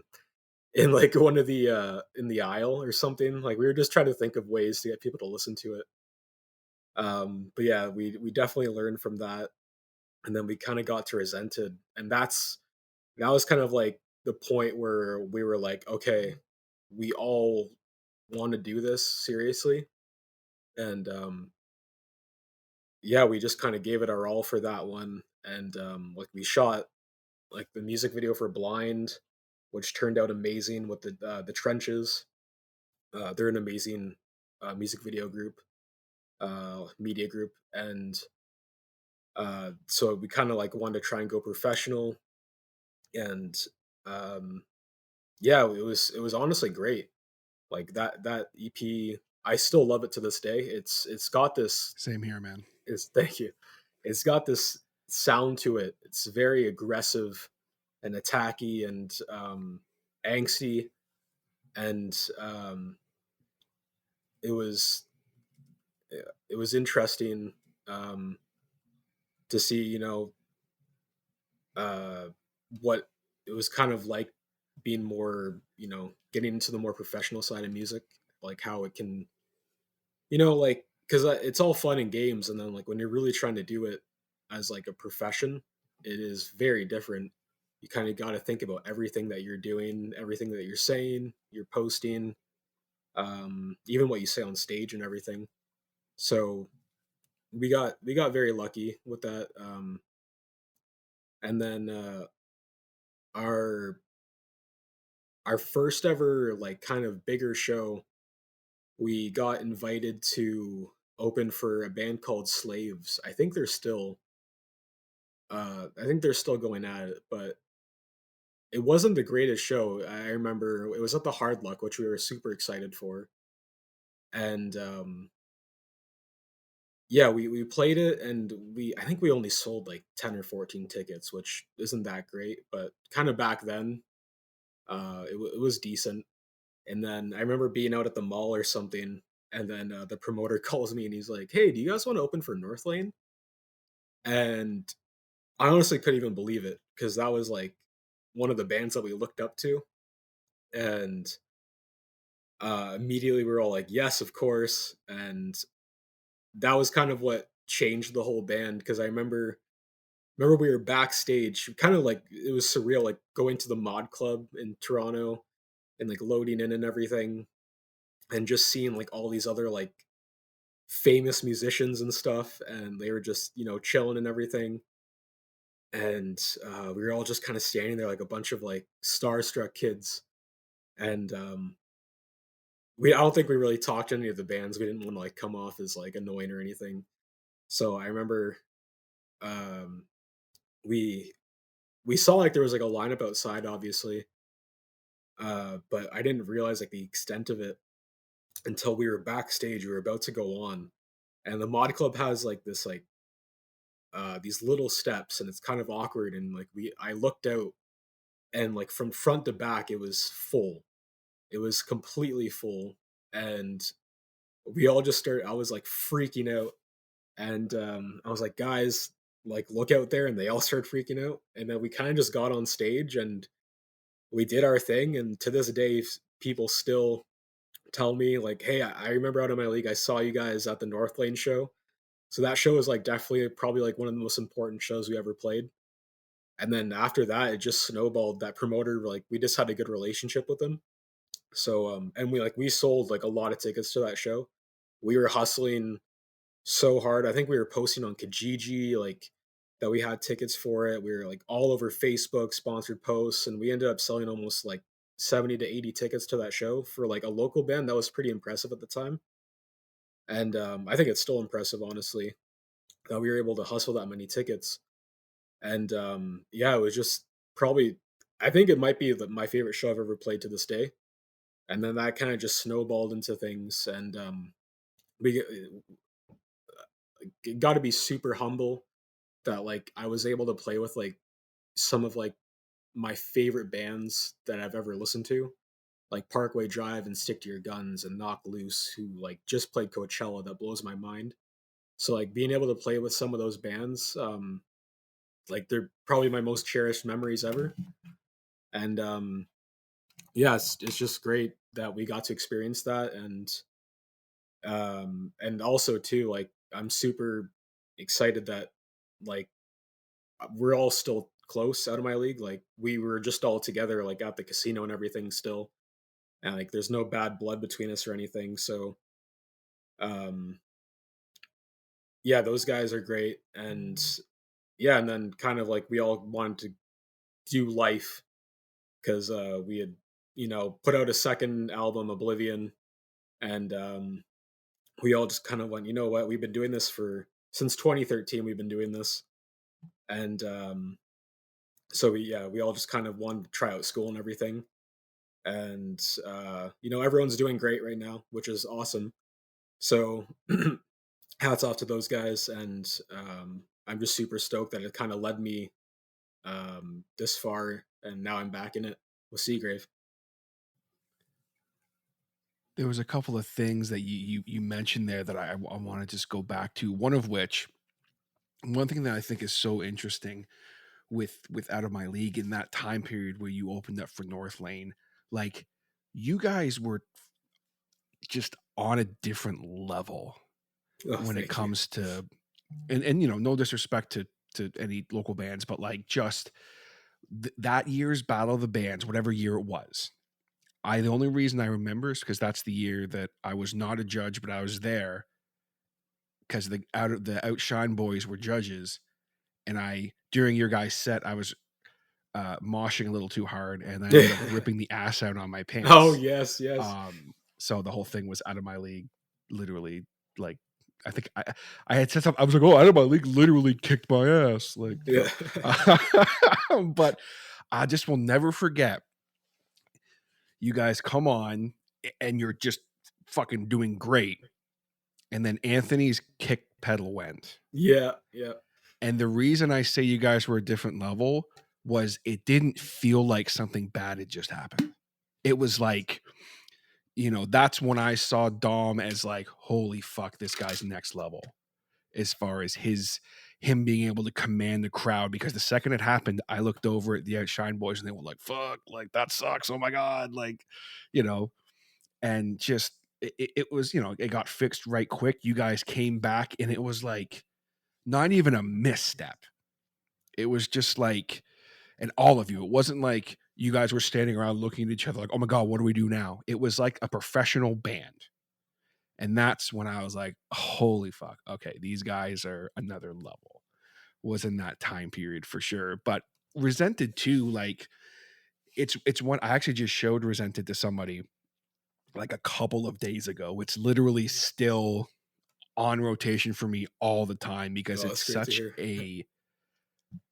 like one of the in the aisle or something. Like we were just trying to think of ways to get people to listen to it. But yeah, we definitely learned from that, and then we kind of got to Resented, and that was kind of like the point where we were like, okay, we all want to do this seriously, and yeah, we just kind of gave it our all for that one, and like we shot like the music video for Blind, which turned out amazing with the Trenches. They're an amazing music video group, media group, and so we kind of like wanted to try and go professional, and um, yeah, it was honestly great. Like that EP, I still love it to this day. It's got this Same here, man. is thank you. It's got this sound to it. It's very aggressive and attacky and angsty, and it was it was interesting um, to see, uh, what it was kind of like being more, getting into the more professional side of music, like how it can, like because it's all fun and games, and then like when you're really trying to do it as like a profession, it is very different. You kind of got to think about everything that you're doing, everything that you're saying, you're posting, even what you say on stage and everything. So we got very lucky with that. And then our our first ever like kind of bigger show, we got invited to open for a band called Slaves. I think they're still going at it, but it wasn't the greatest show. I remember it was at the Hard Luck, which we were super excited for. And yeah, we played it, and I think we only sold like 10 or 14 tickets, which isn't that great, but kind of back then, it was decent. And then I remember being out at the mall or something, and then the promoter calls me and he's like, "Hey, do you guys want to open for North Lane?" And I honestly couldn't even believe it because that was like one of the bands that we looked up to, and immediately we were all like, "Yes, of course!" And that was kind of what changed the whole band, because I remember we were backstage, kind of like it was surreal, like going to the Mod Club in Toronto and like loading in and everything, and just seeing like all these other like famous musicians and stuff, and they were just chilling and everything, and we were all just kind of standing there like a bunch of like starstruck kids, and I don't think we really talked to any of the bands. We didn't want to like come off as like annoying or anything. So I remember um, we we saw like there was like a lineup outside, obviously, but I didn't realize like the extent of it until we were backstage. We were about to go on, and the Mod Club has like this like these little steps, and it's kind of awkward. And like I looked out, and like from front to back, it was full. It was completely full, and we all just started. I was like freaking out, and I was like, "Guys, like look out there!" And they all started freaking out, and then we kind of just got on stage and we did our thing. And to this day, people still tell me like, "Hey, I remember out of my league, I saw you guys at the North Lane show." So that show was like definitely probably like one of the most important shows we ever played. And then after that, it just snowballed. That promoter, like, we just had a good relationship with him. So and we sold like a lot of tickets to that show. We were hustling so hard. I think we were posting on Kijiji, like that we had tickets for it. We were like all over Facebook, sponsored posts, and we ended up selling almost like 70 to 80 tickets to that show for like a local band. That was pretty impressive at the time. And I think it's still impressive, honestly, that we were able to hustle that many tickets. And yeah, it was just probably, I think it might be my favorite show I've ever played to this day. And then that kind of just snowballed into things. And we got to be super humble that like I was able to play with like some of like my favorite bands that I've ever listened to, like Parkway Drive and Stick to Your Guns and Knock Loose, who like just played Coachella. That blows my mind. So like being able to play with some of those bands, like they're probably my most cherished memories ever. And yeah, it's just great that we got to experience that. And also too, like I'm super excited that like we're all still close out of my league. Like we were just all together like at the casino and everything still, and like there's no bad blood between us or anything. So um yeah, those guys are great. And yeah, and then kind of like we all wanted to do life because we had, put out a second album, Oblivion. And we all just kind of went, you know what, we've been doing this for since 2013. We've been doing this. And so we all just kind of wanted to try out school and everything. And everyone's doing great right now, which is awesome. So hats off to those guys. And I'm just super stoked that it kind of led me this far, and now I'm back in it with Seagrave. There was a couple of things that you mentioned there that I want to just go back to. One of which, one thing that I think is so interesting with Out of My League in that time period where you opened up for North Lane, like you guys were just on a different level Oh, when it thank you. comes to, and no disrespect to any local bands, but like just that year's Battle of the Bands, whatever year it was. The only reason I remember is because that's the year that I was not a judge, but I was there because the Outshine boys were judges, and during your guys' set I was moshing a little too hard, and I ended up ripping the ass out on my Oh pants. yes, yes. So the whole thing was Out of My League, literally. Like I think I had said something. I was like, "Oh, Out of My League literally kicked my ass." Like, Yeah. but I just will never forget. You guys come on, and you're just fucking doing great, and then Anthony's kick pedal went. Yeah, yeah. And the reason I say you guys were a different level was it didn't feel like something bad had just happened. It was like, that's when I saw Dom as like, holy fuck, this guy's next level as far as him being able to command the crowd. Because the second it happened, I looked over at the Outshine boys and they were like, fuck, like that sucks. Oh my God. Like, and just, it was, it got fixed right quick. You guys came back and it was like not even a misstep. It was just like, and all of you, it wasn't like you guys were standing around looking at each other like, oh my God, what do we do now? It was like a professional band. And that's when I was like, holy fuck. Okay, these guys are another level. Was in that time period for sure. But Resented too, like it's one I actually just showed Resented to somebody like a couple of days ago. It's literally still on rotation for me all the time because Oh, it's that's great to such hear. a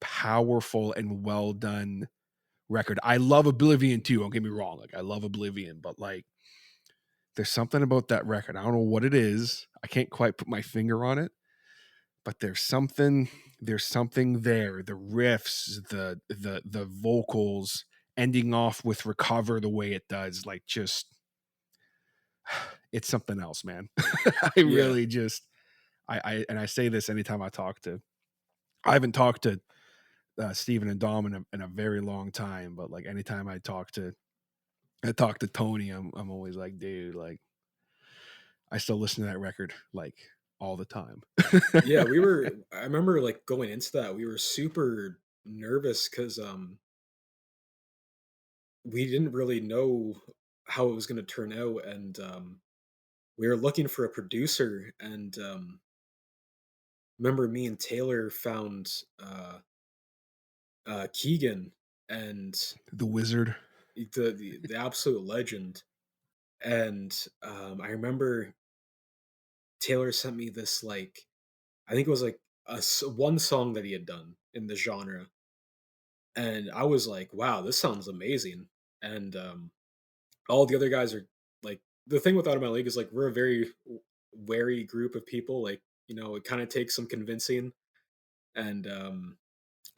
powerful and well done record. I love Oblivion too. Don't get me wrong. Like I love Oblivion, but like there's something about that record. I don't know what it is. I can't quite put my finger on it, but there's something there. The riffs, the vocals ending off with Recover the way it does, like just it's something else, man. I Yeah. really just and I say this anytime I haven't talked to Steven and Dom in a very long time, but like anytime I talk to Tony, I'm always like, dude, like I still listen to that record like all the time. Yeah, I remember, like, going into that, we were super nervous because we didn't really know how it was gonna turn out, and, we were looking for a producer, and, remember me and Taylor found, Keegan, and The Wizard. the absolute legend, and, I remember Taylor sent me this, like, I think it was, like, one song that he had done in the genre, and I was like, "Wow, this sounds amazing," and, all the other guys are like, the thing with Out of My League is, like, we're a very wary group of people, like, it kinda takes some convincing, and,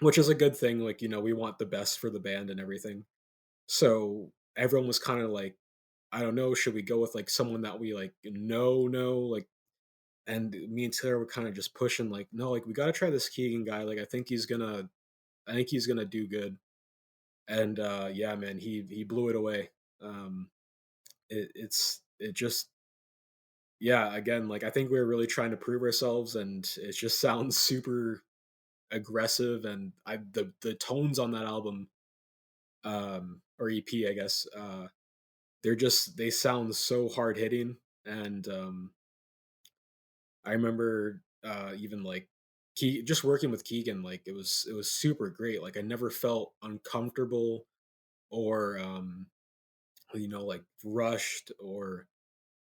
which is a good thing, like, we want the best for the band and everything. So, everyone was kinda like, "I don't know, should we go with, like, someone that we, like, know?" Like, and me and Taylor were kinda just pushing, like, "No, like, we gotta try this Keegan guy, like, I think he's gonna do good." And, yeah, man, he blew it away. Um, it just yeah, again, like, I think we were really trying to prove ourselves, and it just sounds super aggressive, and the tones on that album, or EP, I guess, they sound so hard hitting, and, I remember, even, like, just working with Keegan, like, it was super great, like, I never felt uncomfortable or, like, rushed, or,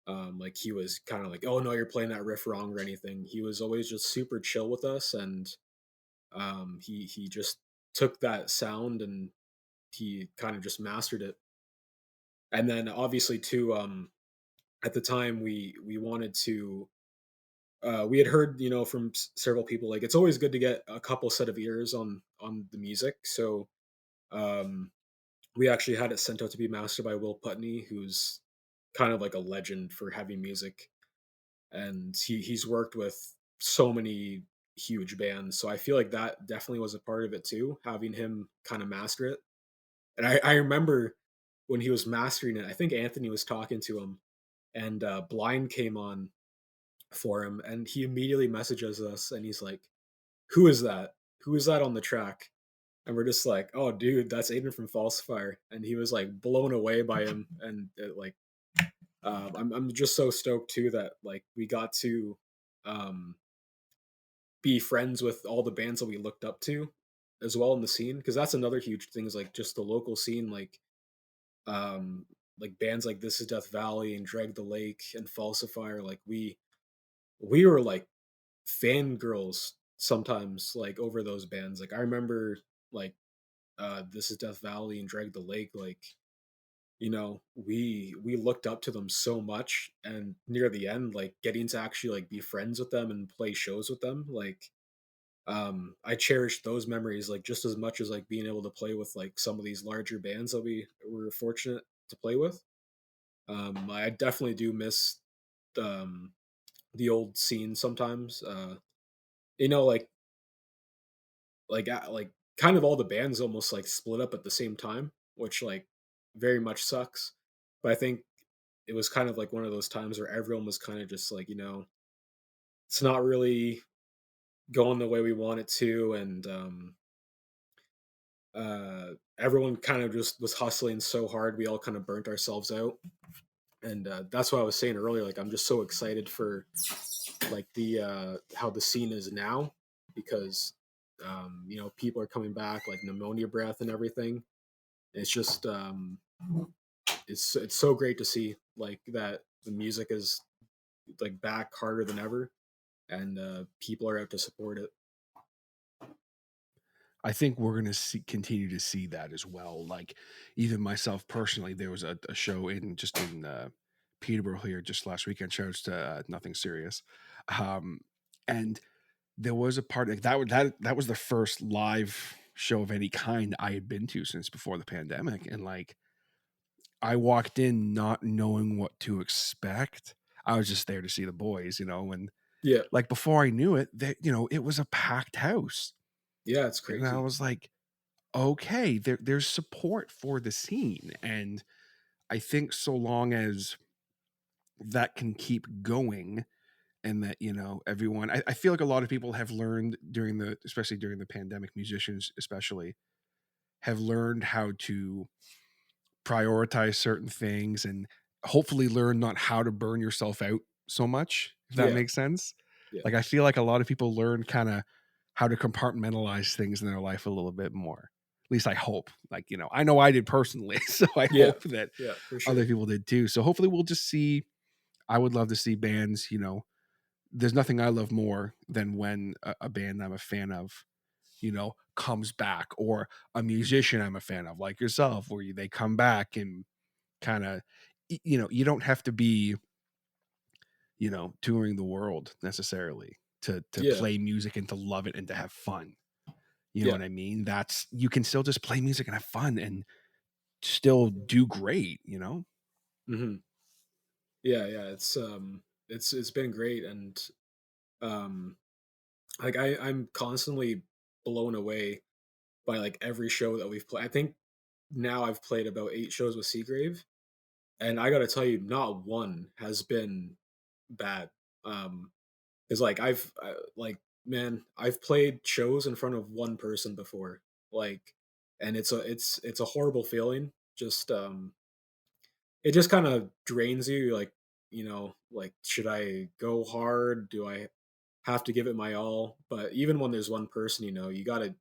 like, he was kinda like, "Oh, no, you're playing that riff wrong," or anything. He was always just super chill with us, and, he just took that sound, and he kinda just mastered it. And then, obviously, too, at the time, we wanted to we had heard, from several people, like, it's always good to get a couple set of ears on the music. So, um, we actually had it sent out to be mastered by Will Putney, who's kind of like a legend for heavy music, and he's worked with so many huge bands. So I feel like that definitely was a part of it too, having him kind of master it. And I remember when he was mastering it, I think Anthony was talking to him, and Blind came on for him, and he immediately messages us, and he's like, "Who is that? Who is that on the track?" And we're just like, "Oh, dude, that's Aiden from Falsifier." And he was like blown away by him, and like, I'm just so stoked too that, like, we got to um, be friends with all the bands that we looked up to as well in the scene, because that's another huge thing, is like just the local scene, um like bands like This Is Death Valley and Drag the Lake and Falsifier, like we were like fangirls sometimes, like, over those bands. Like, I remember, like, This Is Death Valley and Drag the Lake, like, we looked up to them so much, and near the end, like, getting to actually, like, be friends with them and play shows with them, like, I cherish those memories, like, just as much as, like, being able to play with, like, some of these larger bands that we were fortunate to play with. I definitely do miss, um, the old scene sometimes. Like, like kind of all the bands almost, like, split up at the same time, which, like, very much sucks. But I think it was kind of like one of those times where everyone was kind of just like, it's not really going the way we want it to, and everyone kind of just was hustling so hard, we all kind of burnt ourselves out. And that's what I was saying earlier, like, I'm just so excited for, like, the how the scene is now, because people are coming back, like Pneumonia Breath and everything. It's just it's so great to see, like, that the music is, like, back harder than ever, and people are out to support it. I think we're gonna continue to see that as well. Like, even myself personally, there was a show in Peterborough here just last weekend. Shouts to Nothing Serious, um, and there was a part like that was the first live show of any kind I had been to since before the pandemic, and like I walked in not knowing what to expect. I was just there to see the boys, and Yeah, like before I knew it, it was a packed house, yeah, it's and I crazy. was like, okay, there's support for the scene. And I think so long as that can keep going, and that, everyone, I feel like a lot of people have learned especially during the pandemic, musicians especially, have learned how to prioritize certain things, and hopefully learn not how to burn yourself out so much, if that Yeah, makes sense. yeah, Like, I feel like a lot of people learn kind of how to compartmentalize things in their life a little bit more. At least I hope. Like, I know I did personally, so I yeah, hope that yeah, for other sure. people did too. So hopefully we'll just see. I would love to see bands, there's nothing I love more than when a band I'm a fan of, comes back, or a musician I'm a fan of, like yourself, where they come back and kind of, you don't have to be, touring the world necessarily to Yeah, play music and to love it and to have fun. You know yeah, what I mean? You can still just play music and have fun and still do great. hmm yeah, yeah. It's been great, and um, like I'm constantly blown away by like every show that we've played. I think now I've played about 8 shows with Seagrave, and I gotta tell you, not one has been bad. Is like like, man, I've played shows in front of one person before, like, and it's a horrible feeling. Just it just kind of drains you. Like, like, should I go hard? Do I have to give it my all? But even when there's one person, you gotta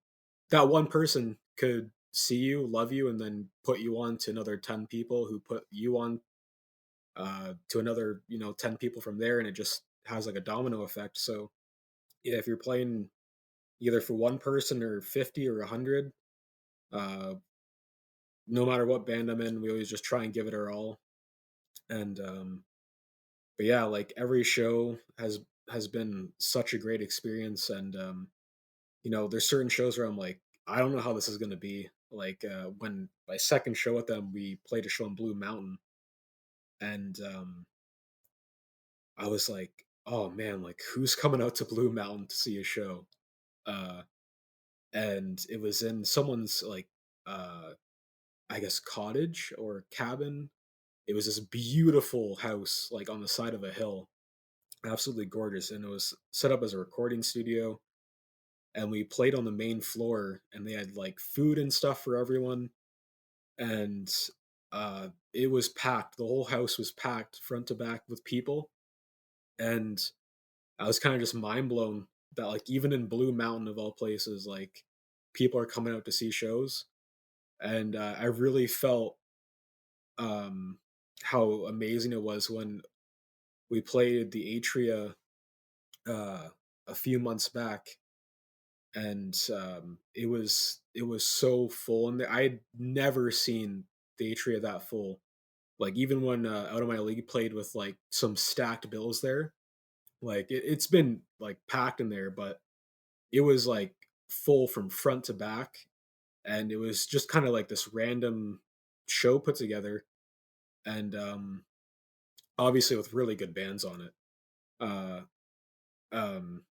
that one person could see you, love you, and then put you on to another 10 people who put you on to another 10 people from there, and it just has like a domino effect. So yeah, if you're playing either for one person or 50 or 100, uh, no matter what band I'm in, we always just try and give it our all. And but yeah, like every show has been such a great experience. And there's certain shows where I'm like, I don't know how this is going to be. Like when my second show with them, we played a show in Blue Mountain, and I was like, oh man, like who's coming out to Blue Mountain to see a show? Uh, and it was in someone's like uh I guess cottage or cabin. It was this beautiful house like on the side of a hill, absolutely gorgeous, and it was set up as a recording studio. And we played on the main floor, and they had like food and stuff for everyone. And it was packed. The whole house was packed front to back with people. And I was kind of just mind blown that like even in Blue Mountain of all places, like people are coming out to see shows. And I really felt um, how amazing it was when we played the Atria uh, a few months back, and it was so full, and I had never seen the Atria that full. Like even when Out of My League played with like some stacked bills there, like it's been like packed in there, but it was like full from front to back, and it was just kind of like this random show put together, and obviously with really good bands on it. Uh,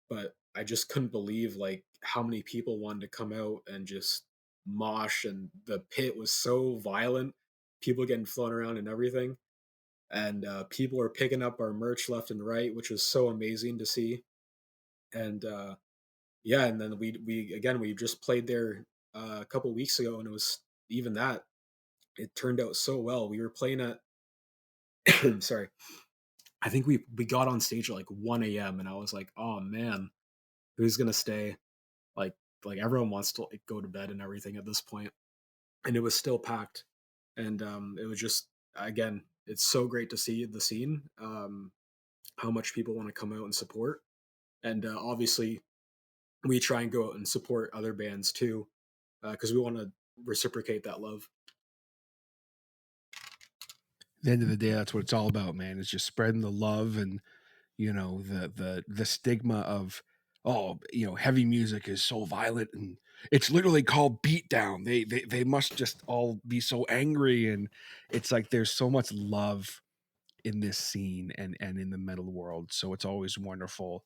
but I just couldn't believe like how many people wanted to come out and just mosh, and the pit was so violent, people getting flown around and everything, and people were picking up our merch left and right, which was so amazing to see. And yeah, and then we just played there a couple weeks ago, and it was even that it turned out so well. We were playing at sorry, I think we got on stage at like 1 a.m., and I was like, oh man, who's gonna stay? Like everyone wants to like go to bed and everything at this point, and it was still packed, and it was just again, it's so great to see the scene, how much people want to come out and support, and obviously we try and go out and support other bands too, because we want to reciprocate that love. At the end of the day, that's what it's all about, man. It's just spreading the love, and the stigma of, oh, heavy music is so violent, and it's literally called beatdown. They must just all be so angry, and it's like there's so much love in this scene and in the metal world. So it's always wonderful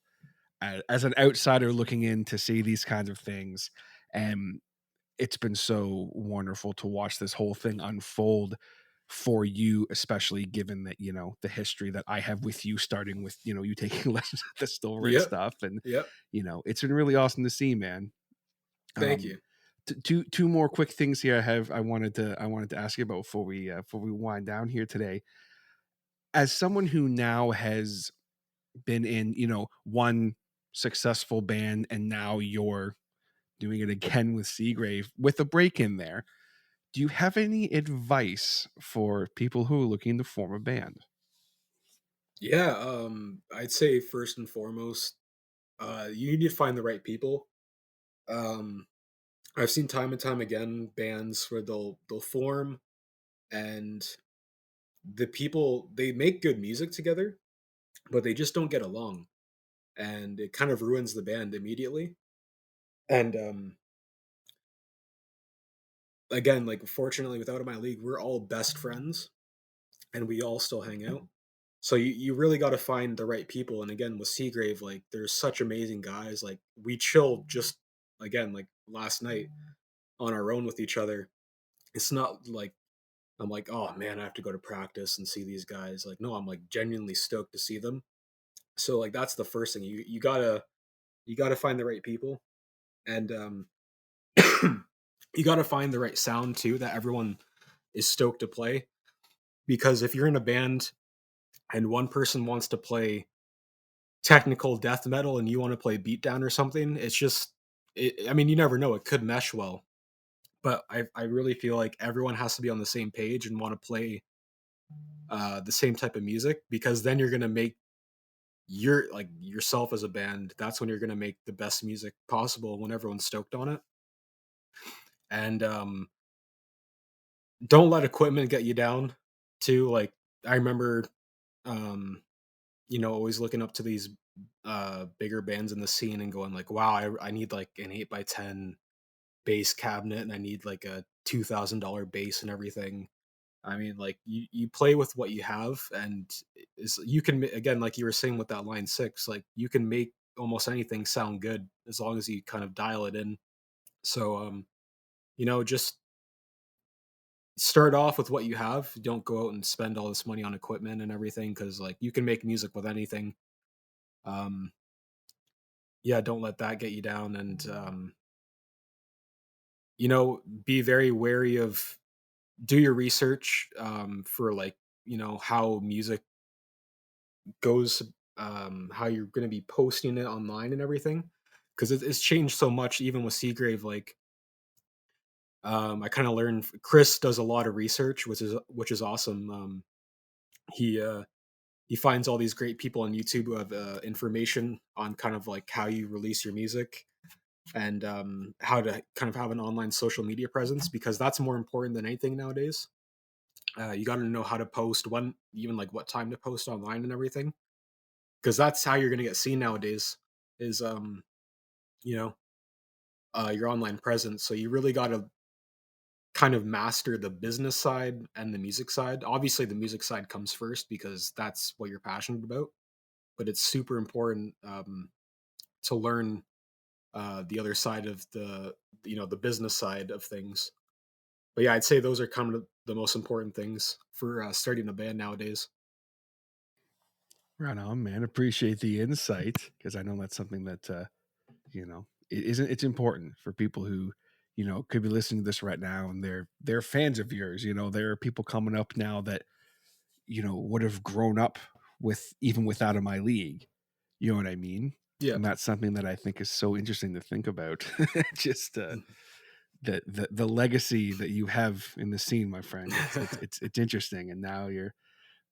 as an outsider looking in to see these kinds of things. And it's been so wonderful to watch this whole thing unfold for you, especially given that, the history that I have with you, starting with, you taking lessons at the store and Yep. stuff. And, Yep. it's been really awesome to see, man. Thank you. Two more quick things here I wanted to ask you about before we wind down here today. As someone who now has been in, one successful band, and now you're doing it again with Seagrave with a break in there, do you have any advice for people who are looking to form a band? Yeah, I'd say first and foremost, you need to find the right people. Um, I've seen time and time again bands where they'll form, and the people, they make good music together, but they just don't get along, and it kind of ruins the band immediately. And again, like fortunately, without my league, we're all best friends, and we all still hang out. So you really got to find the right people. And again, with Seagrave, like there's such amazing guys. Like we chilled just again like last night on our own with each other. It's not like I'm like, oh man, I have to go to practice and see these guys. Like, no, I'm like genuinely stoked to see them. So like that's the first thing. You gotta find the right people. And you gotta find the right sound too that everyone is stoked to play. Because if you're in a band and one person wants to play technical death metal and you want to play beatdown or something, it's just I mean, you never know, it could mesh well. But I really feel like everyone has to be on the same page and want to play the same type of music, because then you're gonna make your like yourself as a band. That's when you're gonna make the best music possible when everyone's stoked on it. And don't let equipment get you down too. Like I remember um always looking up to these bigger bands in the scene and going like, wow, I need like an 8x10 bass cabinet, and I need like a $2,000 bass and everything. I mean, like you play with what you have, and you can again, like you were saying with that line six, like you can make almost anything sound good as long as you kind of dial it in. So just start off with what you have. Don't go out and spend all this money on equipment and everything, because like you can make music with anything. Um, yeah, don't let that get you down, and be very wary of, do your research for like how music goes, how you're going to be posting it online and everything, because it's changed so much even with Seagrave. Like I kind of learned, Chris does a lot of research, which is awesome. He finds all these great people on YouTube who have information on kind of like how you release your music, and how to kind of have an online social media presence, because that's more important than anything nowadays. You got to know how to post, when, even like what time to post online and everything, because that's how you're going to get seen nowadays. Is you know your online presence. So you really got to kind of master the business side and the music side. Obviously, the music side comes first because that's what you're passionate about. But it's super important to learn the other side of the business side of things. But yeah, I'd say those are kind of the most important things for starting a band nowadays. Right on, man. Appreciate the insight, because I know that's something that it's important for people who could be listening to this right now, and they're fans of yours. There are people coming up now that would have grown up with, even without a my league. You know what I mean? Yeah. And that's something that I think is so interesting to think about. Just the legacy that you have in the scene, my friend. It's interesting, and now you're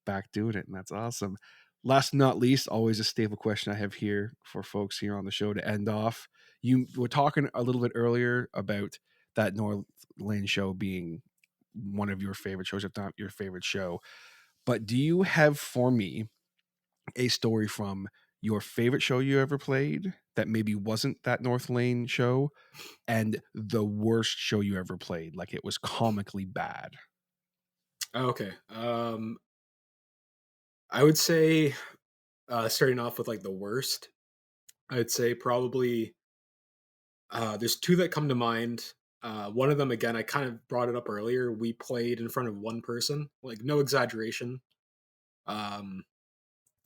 back doing it, and that's awesome. Last but not least, always a staple question I have here for folks here on the show to end off. You were talking a little bit earlier about that North Lane show being one of your favorite shows, if not your favorite show. But do you have for me a story from your favorite show you ever played that maybe wasn't that North Lane show, and the worst show you ever played, like it was comically bad? Okay. I would say, starting off with like the worst, I'd say probably there's two that come to mind. One of them, again, I kind of brought it up earlier. We played in front of one person, like no exaggeration. Um,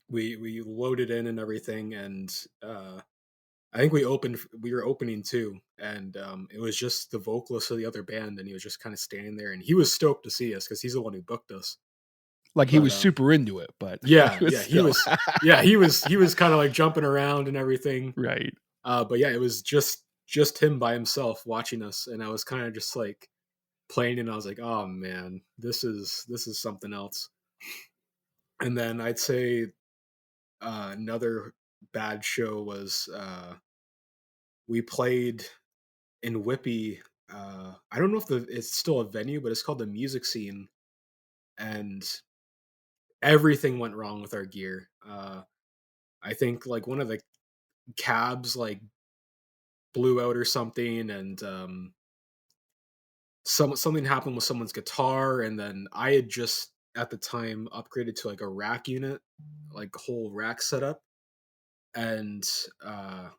we loaded in and everything, and I think we were opening too, and it was just the vocalist of the other band, and he was just kind of standing there, and he was stoked to see us because he's the one who booked us. Like he But was super into it, but yeah, he was yeah, still he was kind of like jumping around and everything. right. But yeah, it was just him by himself watching us, and I was kind of just like playing, and I was like, oh man, this is something else. And then I'd say another bad show was we played in Whippy. I don't know if it's still a venue, but it's called the Music Scene, and everything went wrong with our gear. I think like one of the cabs like blew out or something, and something happened with someone's guitar, and then I had just at the time upgraded to like a rack unit, like whole rack setup, and uh,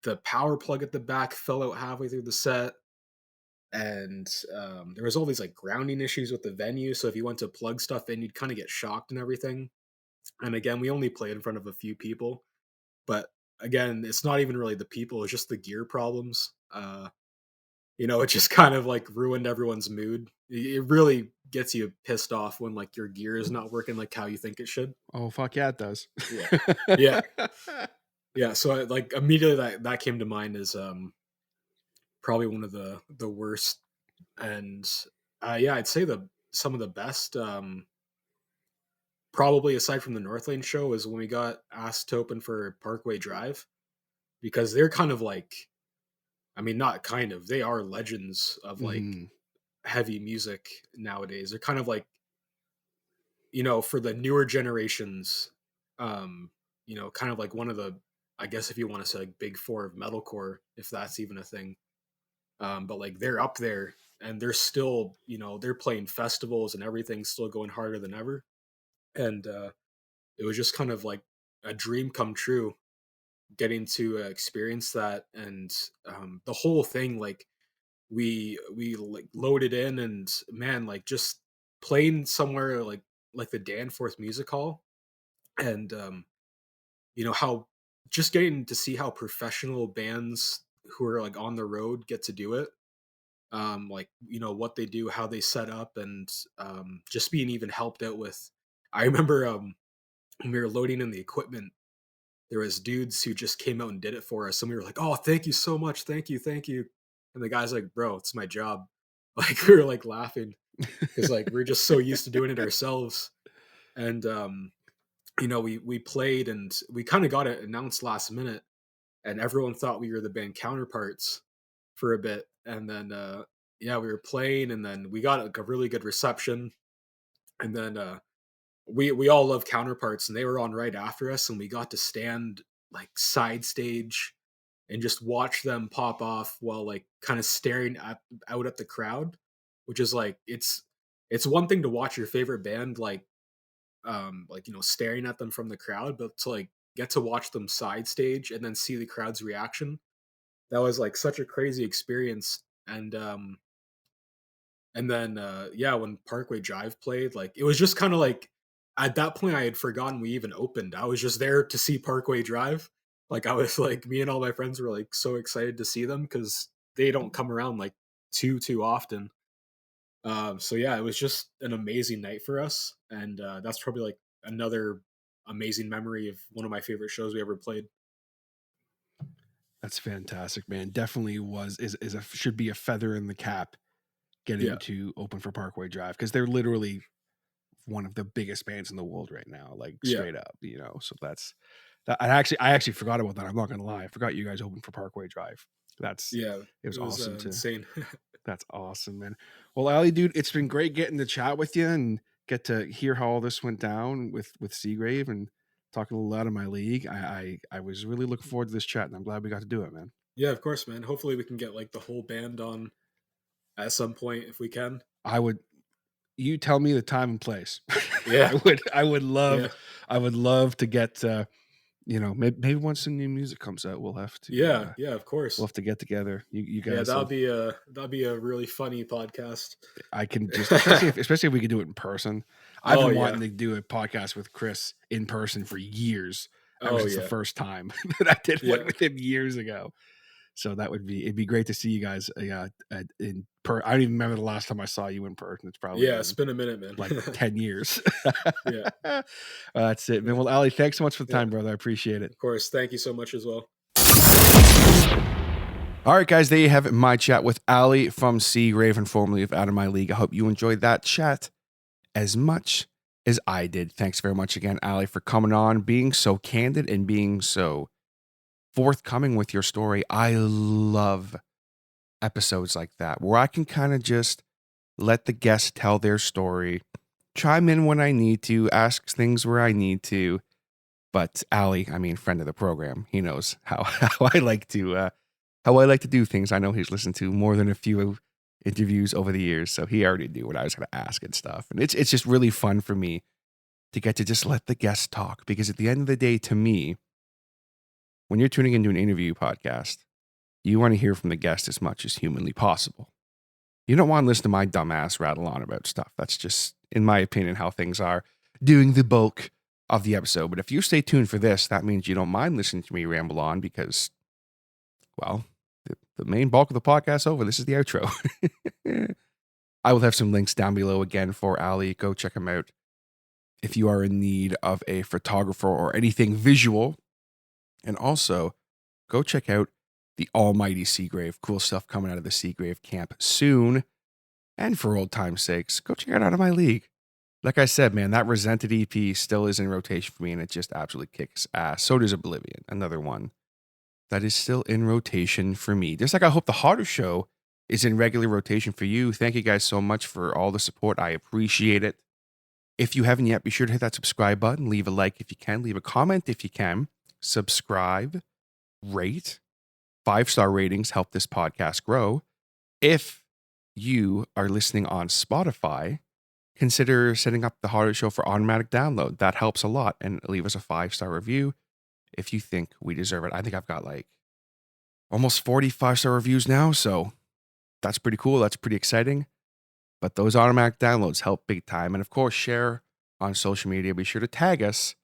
the power plug at the back fell out halfway through the set, and there was all these like grounding issues with the venue. So if you went to plug stuff in, you'd kind of get shocked and everything. And again, we only played in front of a few people, but again, it's not even really the people; it's just the gear problems. It just kind of like ruined everyone's mood. It really gets you pissed off when like your gear is not working like how you think it should. Oh fuck yeah, it does. Yeah, yeah, yeah. So like immediately that came to mind as probably one of the worst. And yeah, I'd say the some of the best. Probably aside from the North Lane show is when we got asked to open for Parkway Drive, because they're kind of like, I mean, not kind of, they are legends of like Mhm. heavy music nowadays. They're kind of like, for the newer generations, kind of like one of the, I guess if you want to say like big four of metalcore, if that's even a thing. But like they're up there, and they're still, they're playing festivals and everything's still going harder than ever. And it was just kind of like a dream come true getting to experience that. And the whole thing, like we like loaded in, and man, like just playing somewhere like the Danforth Music Hall, and how just getting to see how professional bands who are like on the road get to do it, like what they do, how they set up, and just being even helped out with. I remember when we were loading in the equipment, there was dudes who just came out and did it for us, and we were like, oh, thank you so much, thank you. And the guy's like, bro, it's my job. Like we were like laughing because like we're just so used to doing it ourselves. And we played, and we kind of got it announced last minute, and everyone thought we were the band Counterparts for a bit. And then yeah, we were playing, and then we got like a really good reception. And then we all love Counterparts, and they were on right after us, and we got to stand like side stage and just watch them pop off while like kind of staring out at the crowd, which is like it's one thing to watch your favorite band like staring at them from the crowd, but to like get to watch them side stage and then see the crowd's reaction, that was like such a crazy experience. And then yeah, when Parkway Drive played, like it was just kind of like at that point I had forgotten we even opened. I was just there to see Parkway Drive. Like I was like, me and all my friends were like so excited to see them because they don't come around like too often. So yeah, it was just an amazing night for us, and that's probably like another amazing memory of one of my favorite shows we ever played. That's fantastic, man. Definitely should be a feather in the cap getting Yeah, to open for Parkway Drive, because they're literally one of the biggest bands in the world right now, like yeah, straight up, So that's that. I actually forgot about that. I'm not gonna lie. I forgot you guys opened for Parkway Drive. yeah. It was It was awesome to. insane. That's awesome, man. Well, Ali, dude, it's been great getting to chat with you and get to hear how all this went down with Seagrave and talking a little out of my league. I was really looking forward to this chat, and I'm glad we got to do it, man. Yeah, of course, man. Hopefully we can get like the whole band on at some point if we can. I would. You tell me the time and place. Yeah, I would love yeah, I would love to get maybe once the new music comes out, we'll have to Yeah, yeah, of course. get together. You Yeah, guys, that'll be a really funny podcast. I can just especially if we could do it in person. I've Oh been yeah. wanting to do a podcast with Chris in person for years. Ever Oh since the yeah. first time that I did one Yeah. with him years ago. So it'd be great to see you guys. I don't even remember the last time I saw you in person. It's probably Yeah, it's been been a minute, man. like 10 years. Yeah. That's it, man. Yeah. Well, Ali, thanks so much for the Yeah. time, brother. I appreciate it. Of course. Thank you so much as well. All right, guys, there you have it. My chat with Ali from Seagrave and formerly of Out of My League. I hope you enjoyed that chat as much as I did. Thanks very much again, Ali, for coming on, being so candid and being so forthcoming with your story. I love episodes like that where I can kind of just let the guests tell their story, chime in when I need to, ask things where I need to. But Ali, friend of the program, he knows how I like to do things. I know he's listened to more than a few interviews over the years, so he already knew what I was going to ask and stuff. And it's just really fun for me to get to just let the guests talk, because at the end of the day, to me, when you're tuning into an interview podcast, you want to hear from the guest as much as humanly possible. You don't want to listen to my dumbass rattle on about stuff. That's just, in my opinion, how things are doing the bulk of the episode. But if you stay tuned for this, that means you don't mind listening to me ramble on, because, well, the main bulk of the podcast over. This is the outro. I will have some links down below again for Ali. Go check him out if you are in need of a photographer or anything visual. And also, go check out the almighty Seagrave. Cool stuff coming out of the Seagrave camp soon. And for old time's sakes, go check it out of my league. Like I said, man, that Resented EP still is in rotation for me, and it just absolutely kicks ass. So does Oblivion, another one that is still in rotation for me. Just like I hope the Harder Show is in regular rotation for you. Thank you guys so much for all the support. I appreciate it. If you haven't yet, be sure to hit that subscribe button. Leave a like if you can. Leave a comment if you can. Subscribe. Rate. 5-star ratings help this podcast grow. If you are listening on Spotify, consider setting up the Harder Show for automatic download. That helps a lot. And leave us a 5-star review if you think we deserve it. I think I've got like almost 40 5-star reviews now, so that's pretty cool. That's pretty exciting. But those automatic downloads help big time. And of course, share on social media. Be sure to tag us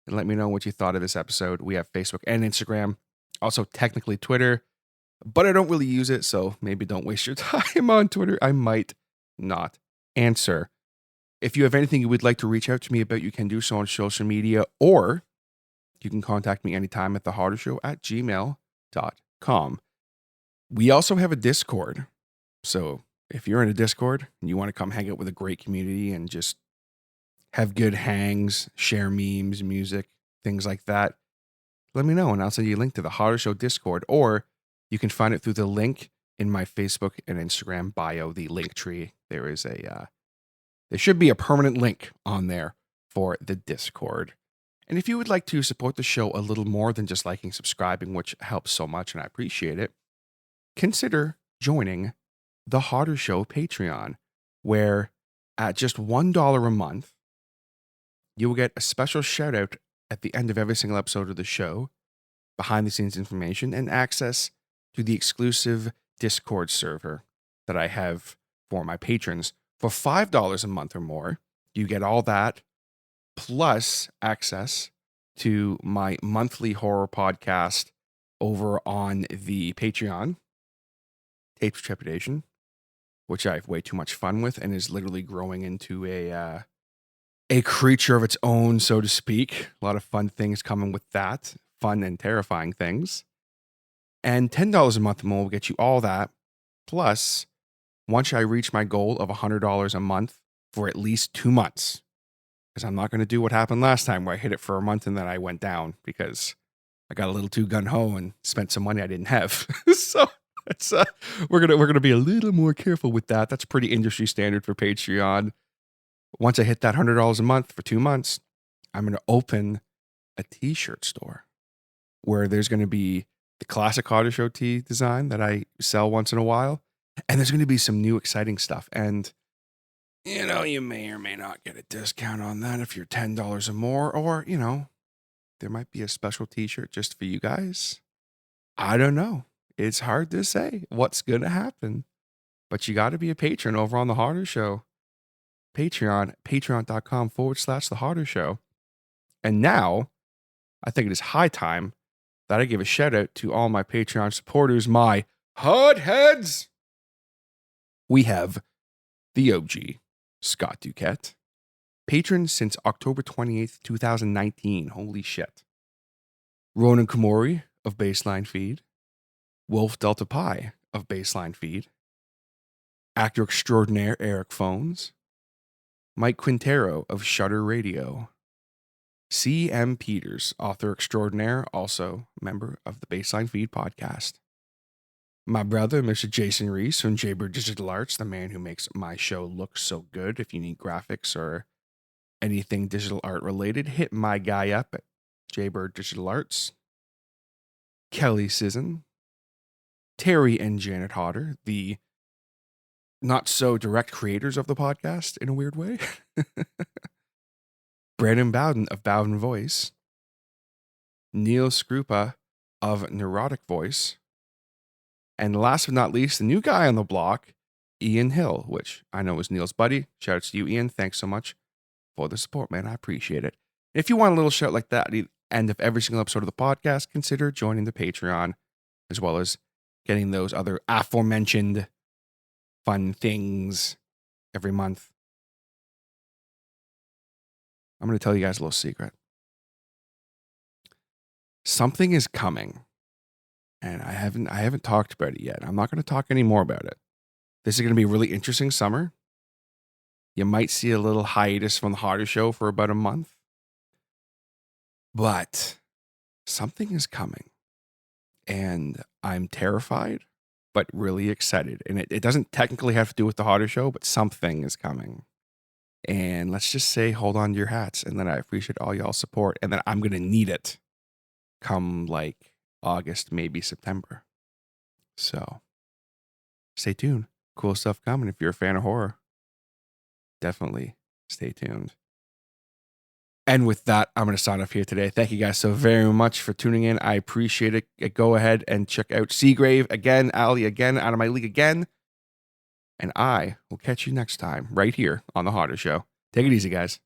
and let me know what you thought of this episode. We have Facebook and Instagram, also technically Twitter, but I don't really use it, so maybe don't waste your time on Twitter. I might not answer. If you have anything you would like to reach out to me about, you can do so on social media, or you can contact me anytime at thehardershow@gmail.com. We also have a Discord. So if you're in a Discord and you want to come hang out with a great community and just have good hangs, share memes, music, things like that, let me know and I'll send you a link to the Harder Show Discord, or you can find it through the link in my Facebook and Instagram bio, the link tree. There is there should be a permanent link on there for the Discord. And if you would like to support the show a little more than just liking, subscribing, which helps so much and I appreciate it, consider joining the Harder Show Patreon, where at just $1 a month, you will get a special shout out at the end of every single episode of the show, behind the scenes information, and access to the exclusive Discord server that I have for my patrons. For $5 a month or more, you get all that, plus access to my monthly horror podcast over on the Patreon, Tapes of Trepidation, which I have way too much fun with and is literally growing into a creature of its own, so to speak. A lot of fun things coming with that, fun and terrifying things. And $10 a month more will get you all that, plus once I reach my goal of $100 a month for at least 2 months, because I'm not going to do what happened last time where I hit it for a month and then I went down because I got a little too gun-ho and spent some money I didn't have. So it's, we're gonna be a little more careful with that. That's pretty industry standard for Patreon. Once I hit that $100 a month for 2 months, I'm going to open a t-shirt store where there's going to be the classic Harder Show tee design that I sell once in a while. And there's going to be some new exciting stuff. And, you may or may not get a discount on that if you're $10 or more, or, there might be a special t-shirt just for you guys. I don't know. It's hard to say what's going to happen. But you got to be a patron over on The Harder Show. patreon.com/The Harder Show. And now, I think it is high time that I give a shout out to all my Patreon supporters, my hotheads. We have the OG, Scott Duquette. Patron since October 28th, 2019. Holy shit. Ronan Komori of Baseline Feed. Wolf Delta Pi of Baseline Feed. Actor extraordinaire Eric Phones. Mike Quintero of Shutter Radio. C.M. Peters, author extraordinaire, also member of the Baseline Feed podcast. My brother, Mr. Jason Reese from Jaybird Digital Arts, the man who makes my show look so good. If you need graphics or anything digital art related, hit my guy up at Jaybird Digital Arts. Kelly Sisson. Terry and Janet Hodder, the not so direct creators of the podcast in a weird way. Brandon Bowden of Bowden Voice. Neil Scrupa of Neurotic Voice. And last but not least, the new guy on the block, Ian Hill, which I know is Neil's buddy. Shout out to you, Ian. Thanks so much for the support, man. I appreciate it. If you want a little shout like that at the end of every single episode of the podcast, consider joining the Patreon, as well as getting those other aforementioned fun things every month. I'm going to tell you guys a little secret. Something is coming, and I haven't talked about it yet. I'm not going to talk any more about it. This is going to be a really interesting summer. You might see a little hiatus from the Harder Show for about a month. But something is coming, and I'm terrified, but really excited. And it doesn't technically have to do with the Harder Show, but something is coming. And let's just say, hold on to your hats, and then I appreciate all y'all's support, and then I'm going to need it come like August, maybe September. So stay tuned. Cool stuff coming. If you're a fan of horror, definitely stay tuned. And with that, I'm going to sign off here today. Thank you guys so very much for tuning in. I appreciate it. Go ahead and check out Seagrave again, Ali again, Out of My League again. And I will catch you next time right here on The Harder Show. Take it easy, guys.